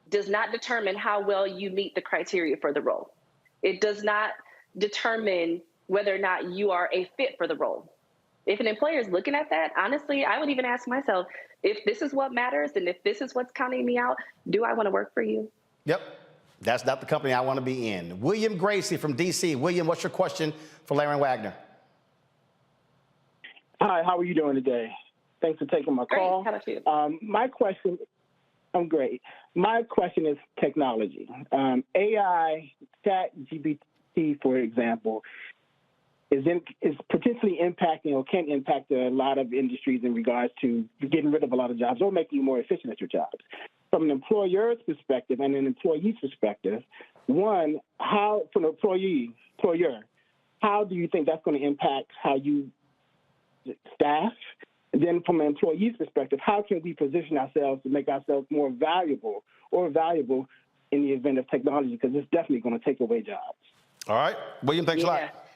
does not determine how well you meet the criteria for the role. It does not determine whether or not you are a fit for the role. If an employer is looking at that, honestly, I would even ask myself, if this is what matters and if this is what's counting me out, do I want to work for you? Yep. That's not the company I want to be in. William Gracie from D.C. William, what's your question for Laren Wagner? Hi, how are you doing today? Thanks for taking my call. How about you? My question, I'm great. My question is technology. AI, ChatGPT, for example, is potentially impacting or can impact a lot of industries in regards to getting rid of a lot of jobs or making you more efficient at your jobs. From an employer's perspective and an employee's perspective, one, how, from an employer, how do you think that's going to impact how you staff? And then from an employee's perspective, how can we position ourselves to make ourselves more valuable in the event of technology? Because it's definitely going to take away jobs. All right. William, thanks a lot.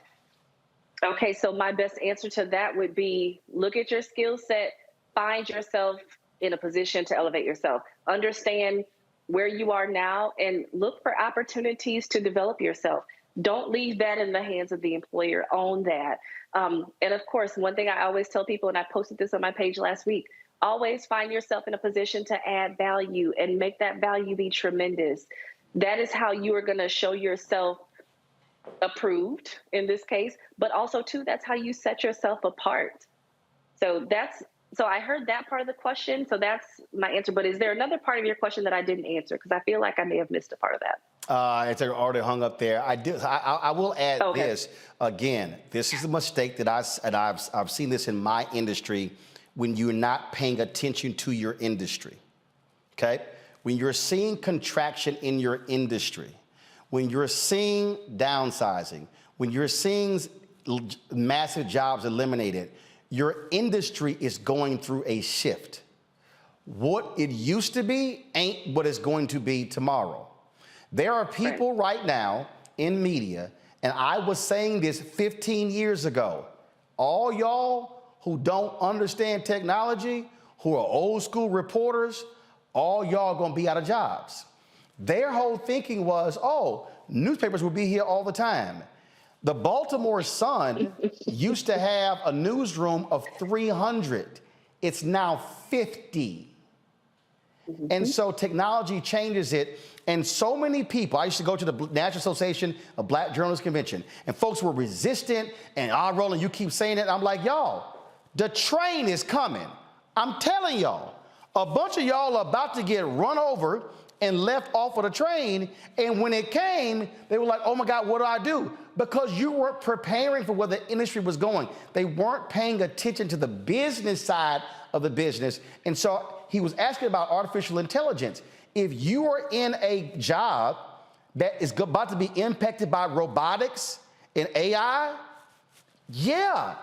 Okay, so my best answer to that would be look at your skill set, find yourself in a position to elevate yourself, understand where you are now, and look for opportunities to develop yourself. Don't leave that in the hands of the employer. Own that. And of course, one thing I always tell people, and I posted this on my page last week, always find yourself in a position to add value and make that value be tremendous. That is how you are going to show yourself approved in this case, but also too, that's how you set yourself apart. So I heard that part of the question. So that's my answer. But is there another part of your question that I didn't answer? Because I feel like I may have missed a part of that. It's already hung up there. I will add this again. This is a mistake that I've seen this in my industry when you're not paying attention to your industry. Okay, when you're seeing contraction in your industry, when you're seeing downsizing, when you're seeing massive jobs eliminated, your industry is going through a shift. What it used to be ain't what it's going to be tomorrow. There are people right now in media, and I was saying this 15 years ago, all y'all who don't understand technology, who are old school reporters, all y'all gonna be out of jobs. Their whole thinking was, oh, newspapers will be here all the time. The Baltimore Sun used to have a newsroom of 300. It's now 50. And so technology changes it. And so many people, I used to go to the National Association of Black Journalists Convention, and folks were resistant, and Roland, you keep saying it. I'm like, y'all, the train is coming. I'm telling y'all, a bunch of y'all are about to get run over and left off of the train. And when it came, they were like, oh my God, what do I do? Because you weren't preparing for where the industry was going. They weren't paying attention to the business side of the business. And so he was asking about artificial intelligence. If you are in a job that is about to be impacted by robotics and AI, yeah,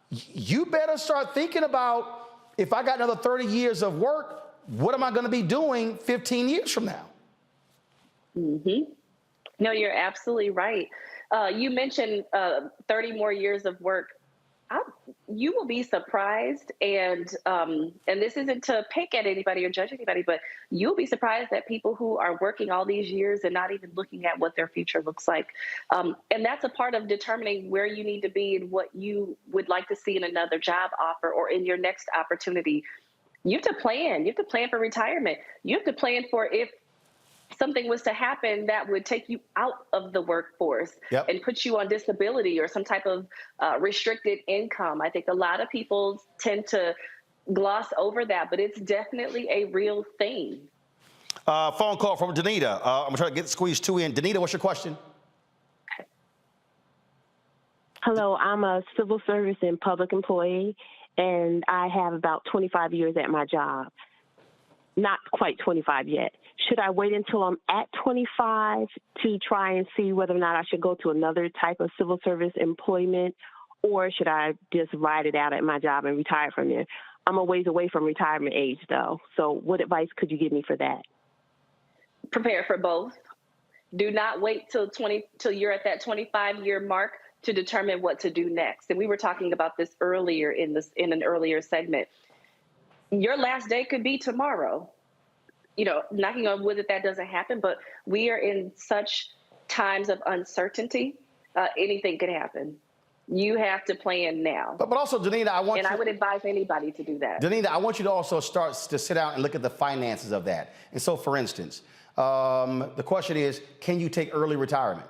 you better start thinking about, if I got another 30 years of work, what am I going to be doing 15 years from now? No, you're absolutely right. You mentioned 30 more years of work. You will be surprised, and this isn't to pick at anybody or judge anybody, but you'll be surprised at people who are working all these years and not even looking at what their future looks like. And that's a part of determining where you need to be and what you would like to see in another job offer or in your next opportunity. You have to plan. You have to plan for retirement. You have to plan for if something was to happen that would take you out of the workforce and put you on disability or some type of restricted income. I think a lot of people tend to gloss over that, but it's definitely a real thing. Phone call from Danita. I'm going to try to squeeze two in. Danita, what's your question? Hello, I'm a civil service and public employee, and I have about 25 years at my job. Not quite 25 yet. Should I wait until I'm at 25 to try and see whether or not I should go to another type of civil service employment, or should I just ride it out at my job and retire from there? I'm a ways away from retirement age, though. So what advice could you give me for that? Prepare for both. Do not wait till you're at that 25-year mark to determine what to do next. And we were talking about this earlier in an earlier segment. Your last day could be tomorrow. You know, knocking on wood that doesn't happen, but we are in such times of uncertainty. Anything could happen. You have to plan now. But also, Danita, I would advise anybody to do that. Danita, I want you to also start to sit down and look at the finances of that. And so, for instance, the question is, can you take early retirement?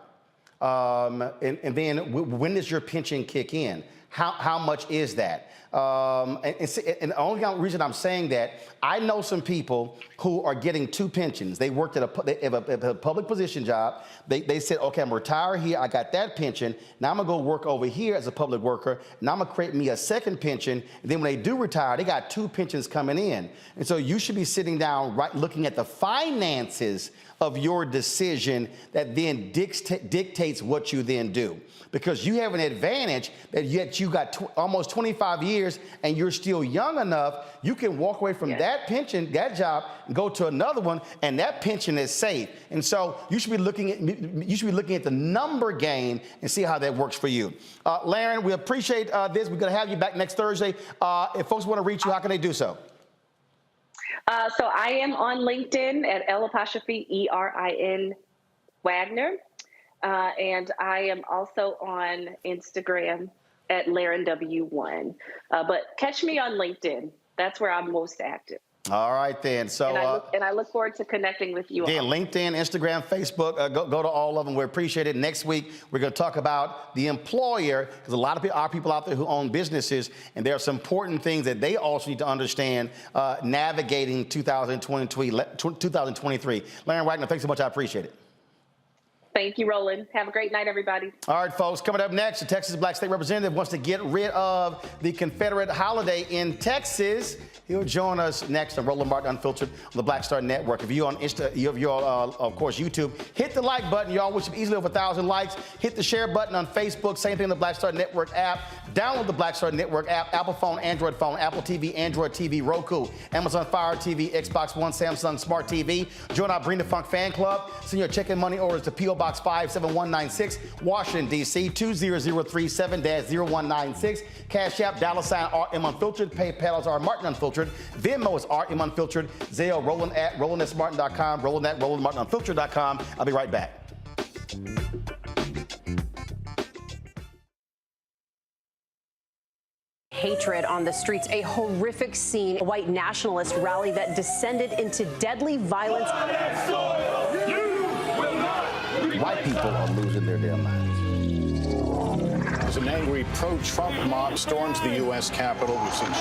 And then when does your pension kick in? How much is that? And the only reason I'm saying that, I know some people who are getting two pensions. They worked at a public position job. They said, okay, I'm retired here. I got that pension. Now I'm going to go work over here as a public worker. Now I'm going to create me a second pension. And then when they do retire, they got two pensions coming in. And so you should be sitting down, looking at the finances of your decision that then dictates what you then do. Because you have an advantage that yet you got almost 25 years and you're still young enough, you can walk away from that pension, that job, and go to another one, and that pension is safe. And so you should be looking at the number game and see how that works for you. Laren, we appreciate this. We're going to have you back next Thursday. If folks want to reach you, how can they do so? So I am on LinkedIn at L'_ERIN Wagner. And I am also on Instagram at LarenW1. But catch me on LinkedIn. That's where I'm most active. All right, then. So, and I look forward to connecting with you. Again, LinkedIn, Instagram, Facebook, go to all of them. We appreciate it. Next week, we're going to talk about the employer, because a lot of people out there who own businesses, and there are some important things that they also need to understand navigating 2023. Laren Wagner, thanks so much. I appreciate it. Thank you, Roland. Have a great night, everybody. All right, folks. Coming up next, the Texas Black State Representative wants to get rid of the Confederate holiday in Texas. He'll join us next on Roland Martin Unfiltered on the Black Star Network. If you're on of course, YouTube, hit the like button. Y'all, we should be easily over 1,000 likes. Hit the share button on Facebook. Same thing on the Black Star Network app. Download the Black Star Network app. Apple phone, Android phone, Apple TV, Android TV, Roku, Amazon Fire TV, Xbox One, Samsung Smart TV. Join our Bring the Funk fan club. Send your check and money orders to P.O. Box 57196, Washington, D.C. 20037-0196. Cash App, $RM Unfiltered. PayPal is R Martin Unfiltered. Venmo is RM Unfiltered. Zelle, Roland at RolandSMartin.com. Roland at RolandMartinUnfiltered.com. I'll be right back. Hatred on the streets, a horrific scene, a white nationalist rally that descended into deadly violence. White people are losing their damn minds. As an angry pro-Trump mob storms the U.S. Capitol, we've seen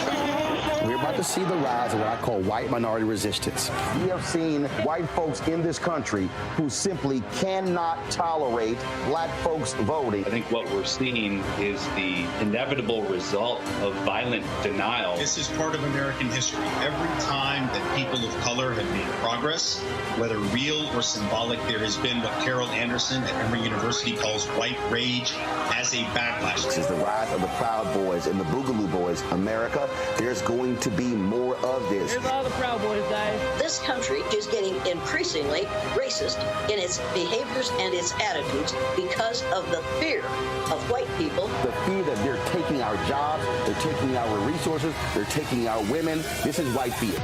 We're about to see the rise of what I call white minority resistance. We have seen white folks in this country who simply cannot tolerate black folks voting. I think what we're seeing is the inevitable result of violent denial. This is part of American history. Every time that people of color have made progress, whether real or symbolic, there has been what Carol Anderson at Emory University calls white rage as a backdrop. backlash. This is the rise of the Proud Boys and the Boogaloo Boys. America, there's going to be more of this. Here's all the Proud Boys, guys. This country is getting increasingly racist in its behaviors and its attitudes because of the fear of white people. The fear that they're taking our jobs, they're taking our resources, they're taking our women. This is white fear.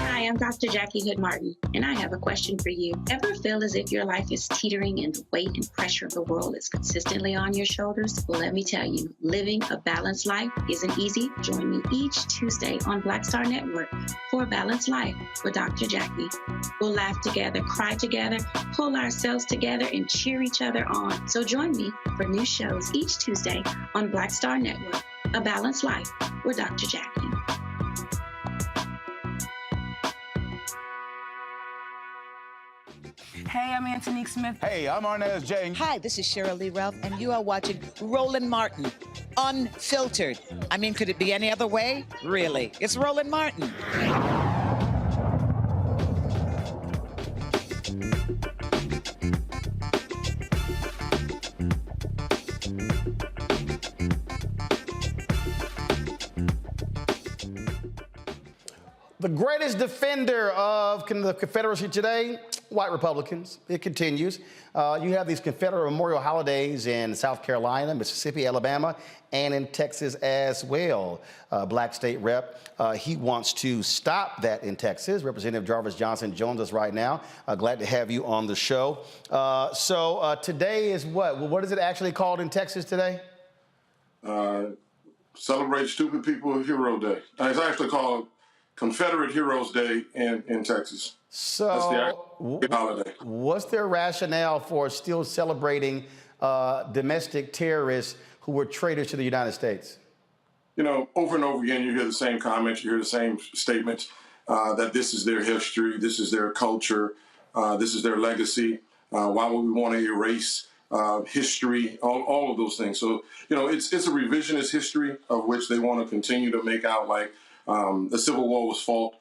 Hi, I'm Dr. Jackie Hood Martin, and I have a question for you. Ever feel as if your life is teetering and the weight and pressure of the world is consistently on your shoulders? Well, let me tell you, living a balanced life isn't easy. Join me each Tuesday on Black Star Network for A Balanced Life with Dr. Jackie. We'll laugh together, cry together, pull ourselves together, and cheer each other on. So join me for new shows each Tuesday on Black Star Network, A Balanced Life with Dr. Jackie. Hey, I'm Antonique Smith. Hey, I'm Arnez J. Hi, this is Cheryl Lee Ralph, and you are watching Roland Martin, Unfiltered. I mean, could it be any other way? Really? It's Roland Martin. The greatest defender of the Confederacy today, white Republicans. It continues. You have these Confederate Memorial holidays in South Carolina, Mississippi, Alabama, and in Texas as well. Black state rep, he wants to stop that in Texas. Representative Jarvis Johnson joins us right now. Glad to have you on the show. So today is what? What is it actually called in Texas today? Celebrate Stupid People Hero Day. It's actually called Confederate Heroes Day in Texas. So, that's the holiday. What's their rationale for still celebrating domestic terrorists who were traitors to the United States? You know, over and over again, you hear the same comments, you hear the same statements that this is their history, this is their culture, this is their legacy. Why would we want to erase history, all of those things? So, you know, it's a revisionist history of which they want to continue to make out like the Civil War was fought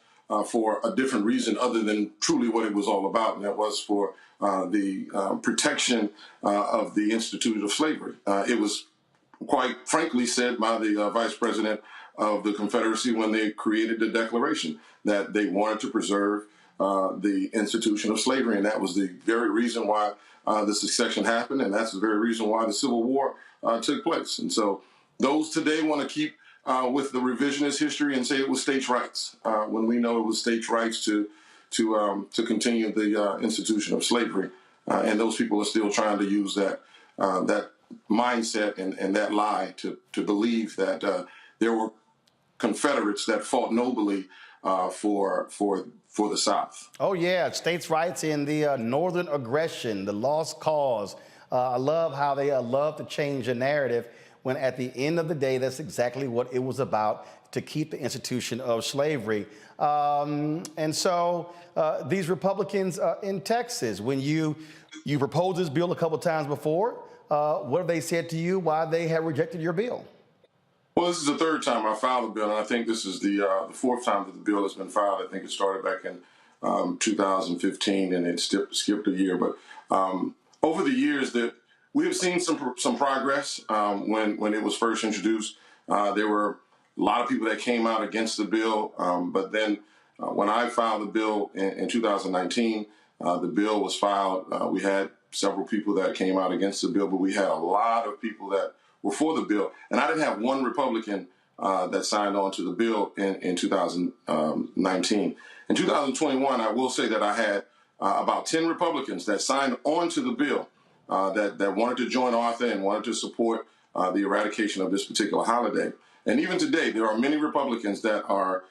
for a different reason other than truly what it was all about, and that was for the protection of the institute of slavery. It was quite frankly said by the vice president of the Confederacy when they created the Declaration that they wanted to preserve the institution of slavery, and that was the very reason why the secession happened, and that's the very reason why the Civil War took place. And so those today want to keep with the revisionist history and say it was states' rights when we know it was states' rights to continue the institution of slavery, and those people are still trying to use that mindset and that lie to believe that there were Confederates that fought nobly for the South. Oh yeah, states' rights in the Northern aggression, the lost cause. I love how they love to change the narrative, when at the end of the day, that's exactly what it was about, to keep the institution of slavery. And so these Republicans in Texas, when you proposed this bill a couple times before, what have they said to you why they have rejected your bill? Well, this is the third time I filed a bill, and I think this is the fourth time that the bill has been filed. I think it started back in 2015, and it skipped a year. But over the years, that we have seen some progress. When it was first introduced, there were a lot of people that came out against the bill. But then when I filed the bill in 2019, the bill was filed. We had several people that came out against the bill, but we had a lot of people that were for the bill. And I didn't have one Republican that signed on to the bill in 2019. In 2021, I will say that I had about 10 Republicans that signed on to the bill that wanted to join Arthur and wanted to support the eradication of this particular holiday. And even today, there are many Republicans that are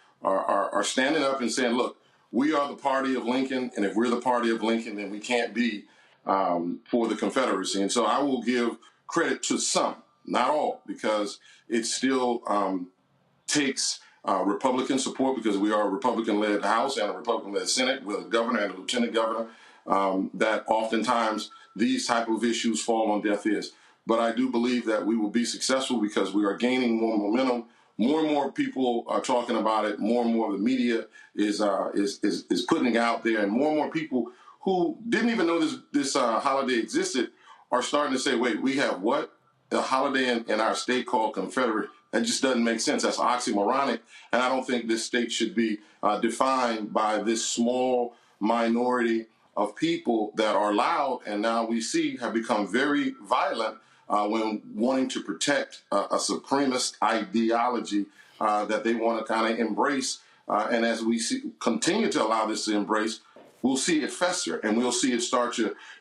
standing up and saying, look, we are the party of Lincoln, and if we're the party of Lincoln, then we can't be for the Confederacy. And so I will give credit to some, not all, because it still takes Republican support, because we are a Republican-led House and a Republican-led Senate with a governor and a lieutenant governor, that oftentimes these type of issues fall on deaf ears. But I do believe that we will be successful because we are gaining more momentum more and more people are talking about it. More and more of the media is putting it out there, and more people who didn't even know this holiday existed are starting to say, "Wait, we have what? A holiday in our state called Confederate? That just doesn't make sense. That's oxymoronic, and I don't think this state should be defined by this small minority of people that are loud, and now we see have become very violent when wanting to protect a supremacist ideology that they want to kind of embrace. And as we continue to allow this to embrace, we'll see it fester, and we'll see it start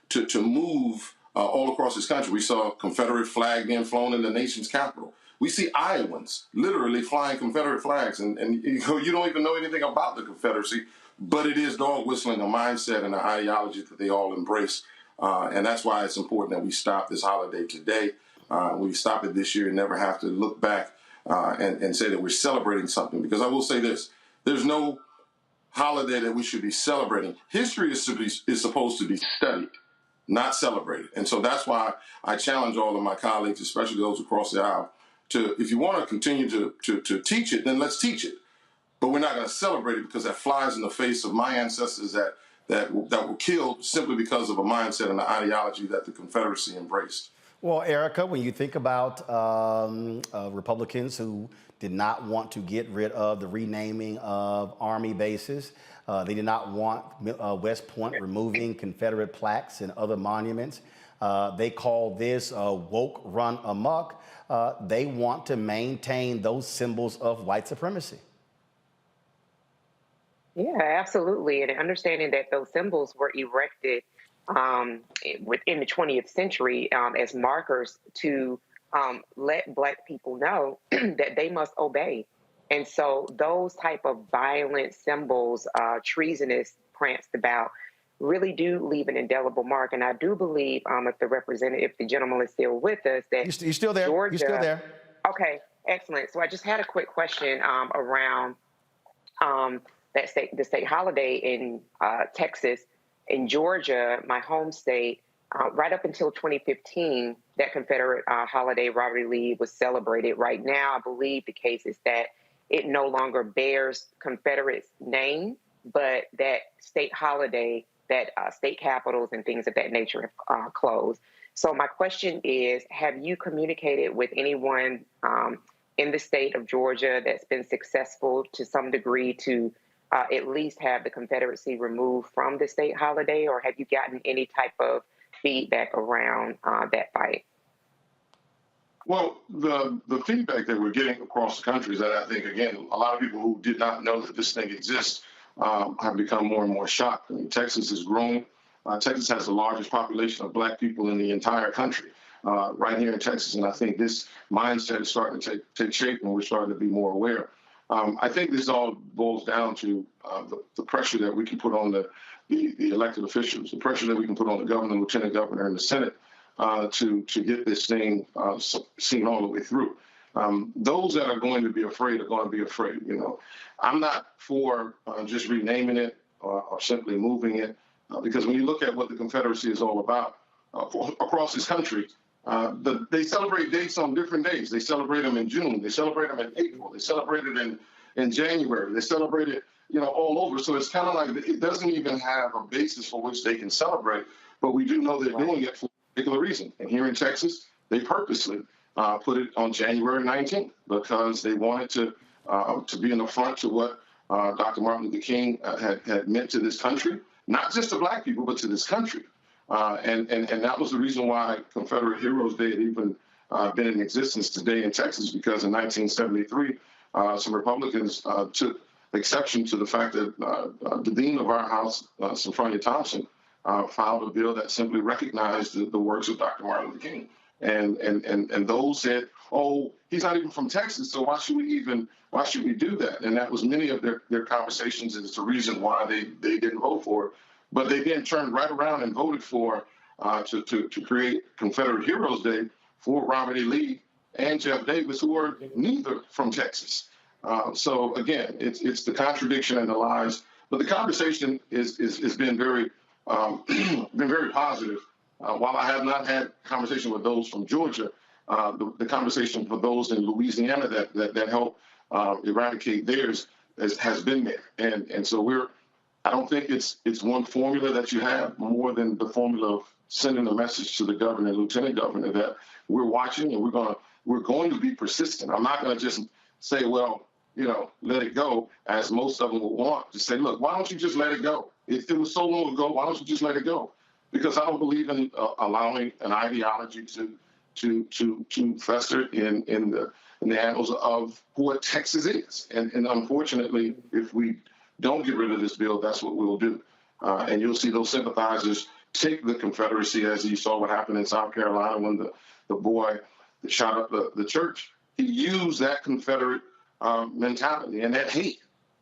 to move all across this country. We saw a Confederate flag being flown in the nation's capital. We see Iowans literally flying Confederate flags, and you don't even know anything about the Confederacy, but it is dog whistling a mindset and an ideology that they all embrace. And that's why it's important that we stop this holiday today. We stop it this year and never have to look back and say that we're celebrating something. Because I will say this, there's no holiday that we should be celebrating. History is supposed to be studied, not celebrated. And so that's why I challenge all of my colleagues, especially those across the aisle, to, if you want to continue to teach it, then let's teach it. But we're not going to celebrate it because that flies in the face of my ancestors that were killed simply because of a mindset and an ideology that the Confederacy embraced. Well, Erica, when you think about Republicans who did not want to get rid of the renaming of Army bases, they did not want West Point removing Confederate plaques and other monuments. They call this woke run amok. They want to maintain those symbols of white supremacy. Yeah, absolutely. And understanding that those symbols were erected within the 20th century as markers to let Black people know that they must obey. And so those type of violent symbols, treasonous, pranced about, really do leave an indelible mark. And I do believe, if the gentleman is still with us, that you're still there. Georgia, you're still there. Okay, excellent. So I just had a quick question around the state holiday in Texas. In Georgia, my home state, right up until 2015, that Confederate holiday, Robert E. Lee, was celebrated. Right now, I believe the case is that it no longer bears Confederate's name, but that state holiday, that state capitals and things of that nature have closed. So my question is, have you communicated with anyone in the state of Georgia that's been successful to some degree to at least have the Confederacy removed from the state holiday, or have you gotten any type of feedback around that fight? Well, the feedback that we're getting across the country is that I think, again, a lot of people who did not know that this thing exists have become more and more shocked. I mean, Texas has grown. Texas has the largest population of Black people in the entire country right here in Texas. And I think this mindset is starting to take shape, and we're starting to be more aware. I think this all boils down to the pressure that we can put on the elected officials, the pressure that we can put on the governor, lieutenant governor, and the Senate to get this thing seen all the way through. Those that are going to be afraid are going to be afraid. You know, I'm not for just renaming it or simply moving it, because when you look at what the Confederacy is all about across this country, they celebrate dates on different days. They celebrate them in June. They celebrate them in April. They celebrate it in January. They celebrate it, all over. So it's kind of like it doesn't even have a basis for which they can celebrate. But we do know they're doing it for a particular reason. And here in Texas, they purposely put it on January 19th because they wanted to be in the front to what Dr. Martin Luther King had meant to this country, not just to Black people, but to this country. And that was the reason why Confederate Heroes Day had even been in existence today in Texas, because in 1973, some Republicans took exception to the fact that the dean of our house, Sophronia Thompson, filed a bill that simply recognized the works of Dr. Martin Luther King. And those said, oh, he's not even from Texas, so why should we do that? And that was many of their conversations, and it's the reason why they didn't vote for it. But they then turned right around and voted for to create Confederate Heroes Day for Robert E. Lee and Jeff Davis, who are neither from Texas. So again, it's the contradiction and the lies. But the conversation is been very positive. While I have not had conversation with those from Georgia, the conversation for those in Louisiana that helped eradicate theirs has been there. And so I don't think it's one formula that you have more than the formula of sending a message to the governor and lieutenant governor that we're watching and we're going to be persistent. I'm not going to just say, well, let it go, as most of them will want to say, look, why don't you just let it go? It was so long ago, why don't you just let it go? Because I don't believe in allowing an ideology to fester in the annals of what Texas is. And unfortunately, if we don't get rid of this bill, that's what we'll do. And you'll see those sympathizers take the Confederacy, as you saw what happened in South Carolina when the boy that shot up the church. He used that Confederate mentality and that hate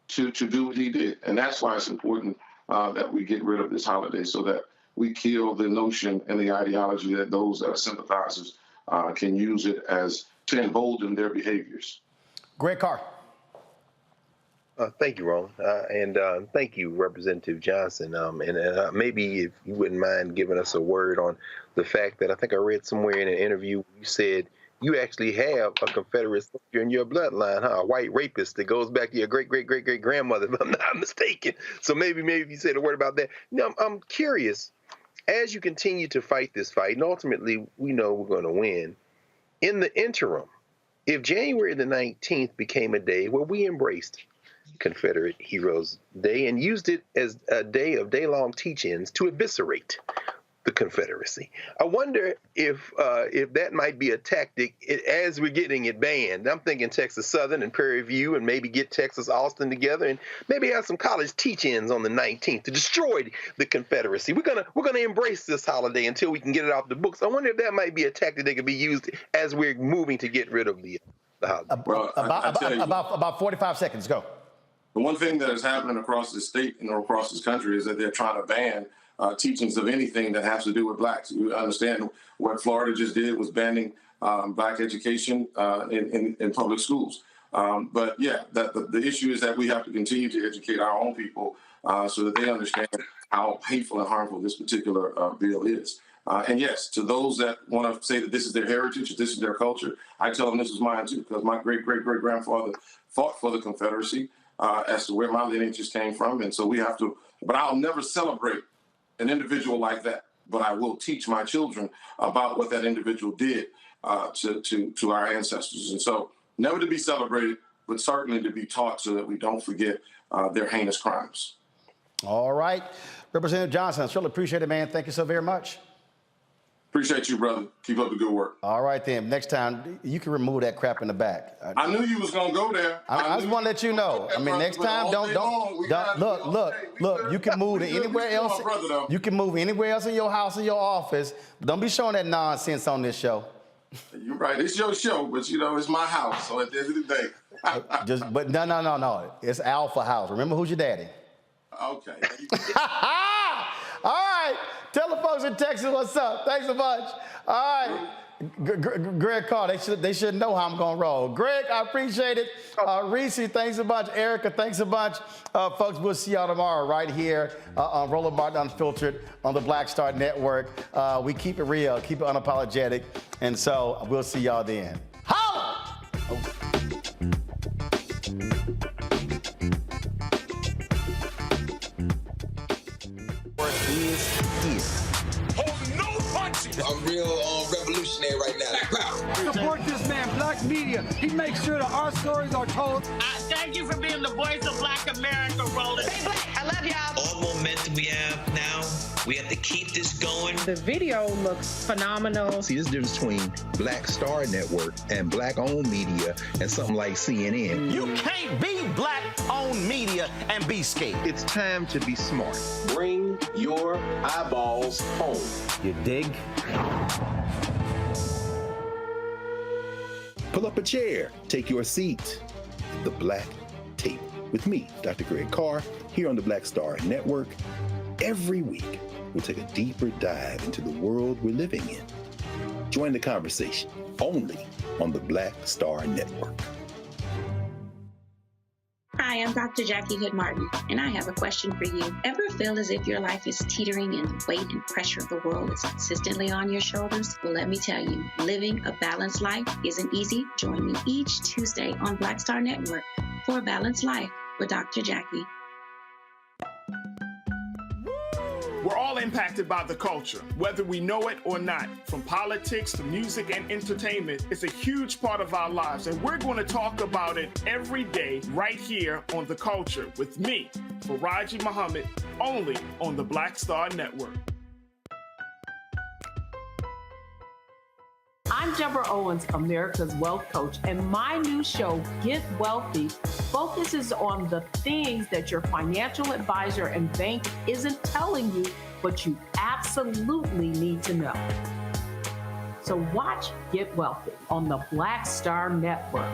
to do what he did. And that's why it's important that we get rid of this holiday, so that we kill the notion and the ideology that those that are sympathizers can use it as to embolden their behaviors. Greg Carr. Thank you, Ron. And thank you, Representative Johnson. And maybe if you wouldn't mind giving us a word on the fact that I think I read somewhere in an interview, you said you actually have a Confederate soldier in your bloodline, huh? A white rapist that goes back to your great-great-great-great-grandmother, if I'm not mistaken. So maybe if you said a word about that. I'm curious, as you continue to fight this fight, and ultimately we know we're going to win, in the interim, if January the 19th became a day where we embraced Confederate Heroes Day and used it as a day of day-long teach-ins to eviscerate the Confederacy, I wonder if that might be a tactic as we're getting it banned. I'm thinking Texas Southern and Prairie View, and maybe get Texas Austin together, and maybe have some college teach-ins on the 19th to destroy the Confederacy. We're gonna embrace this holiday until we can get it off the books. I wonder if that might be a tactic that could be used as we're moving to get rid of the holiday. Well, About 45 seconds. Go. The one thing that is happening across the state and across this country is that they're trying to ban teachings of anything that has to do with blacks. You understand what Florida just did was banning black education in public schools. But yeah, the issue is that we have to continue to educate our own people so that they understand how hateful and harmful this particular bill is. And yes, to those that want to say that this is their heritage, this is their culture, I tell them this is mine too, because my great-great-great-grandfather fought for the Confederacy as to where my lineage came from. And so we have to, but I'll never celebrate an individual like that, but I will teach my children about what that individual did to our ancestors. And so never to be celebrated, but certainly to be taught so that we don't forget their heinous crimes. All right. Representative Johnson, I certainly appreciate it, man. Thank you so very much. Appreciate you, brother. Keep up the good work. All right, then. Next time, you can remove that crap in the back. I knew you was going to go there. I just want to let you know. I mean, next time, don't look, you can move to anywhere else. You can move anywhere else in your house or your office. But don't be showing that nonsense on this show. You're right. It's your show, but, it's my house. So at the end of the day. But no. It's Alpha House. Remember who's your daddy. Okay. All right. Tell the folks in Texas what's up. Thanks so much. All right. Greg Carr, they should know how I'm going to roll. Greg, I appreciate it. Reese, thanks a bunch. Erica, thanks a bunch. Folks, we'll see y'all tomorrow right here on Roland Martin Unfiltered on the Black Star Network. We keep it real, keep it unapologetic. And so we'll see y'all then. Holla! I'm real revolutionary right now. Support this man, Black Media. He makes sure that our stories are told. Thank you for being the voice of Black America, Roland. Stay black. I love y'all. All momentum we have now, we have to keep this going. The video looks phenomenal. See, this difference between Black Star Network and black-owned media and something like CNN. You can't be black-owned media and be scared. It's time to be smart. Bring your eyeballs home. You dig? Pull up a chair, take your seat at the Black Table with me, Dr. Greg Carr, here on the Black Star Network. Every week, we'll take a deeper dive into the world we're living in. Join the conversation only on the Black Star Network. Hi, Hi, I'm Dr. Jackie Hood Martin, and I have a question for you. Ever feel as if your life is teetering and the weight and pressure of the world is consistently on your shoulders? Well, let me tell you, living a balanced life isn't easy. Join me each Tuesday on Black Star Network for A Balanced Life with Dr. Jackie. We're all impacted by the culture, whether we know it or not. From politics to music and entertainment, it's a huge part of our lives, and we're going to talk about it every day right here on The Culture with me, Faraji Muhammad, only on the Black Star Network. I'm Deborah Owens, America's Wealth Coach, and my new show, Get Wealthy, focuses on the things that your financial advisor and bank isn't telling you, but you absolutely need to know. So watch Get Wealthy on the Black Star Network.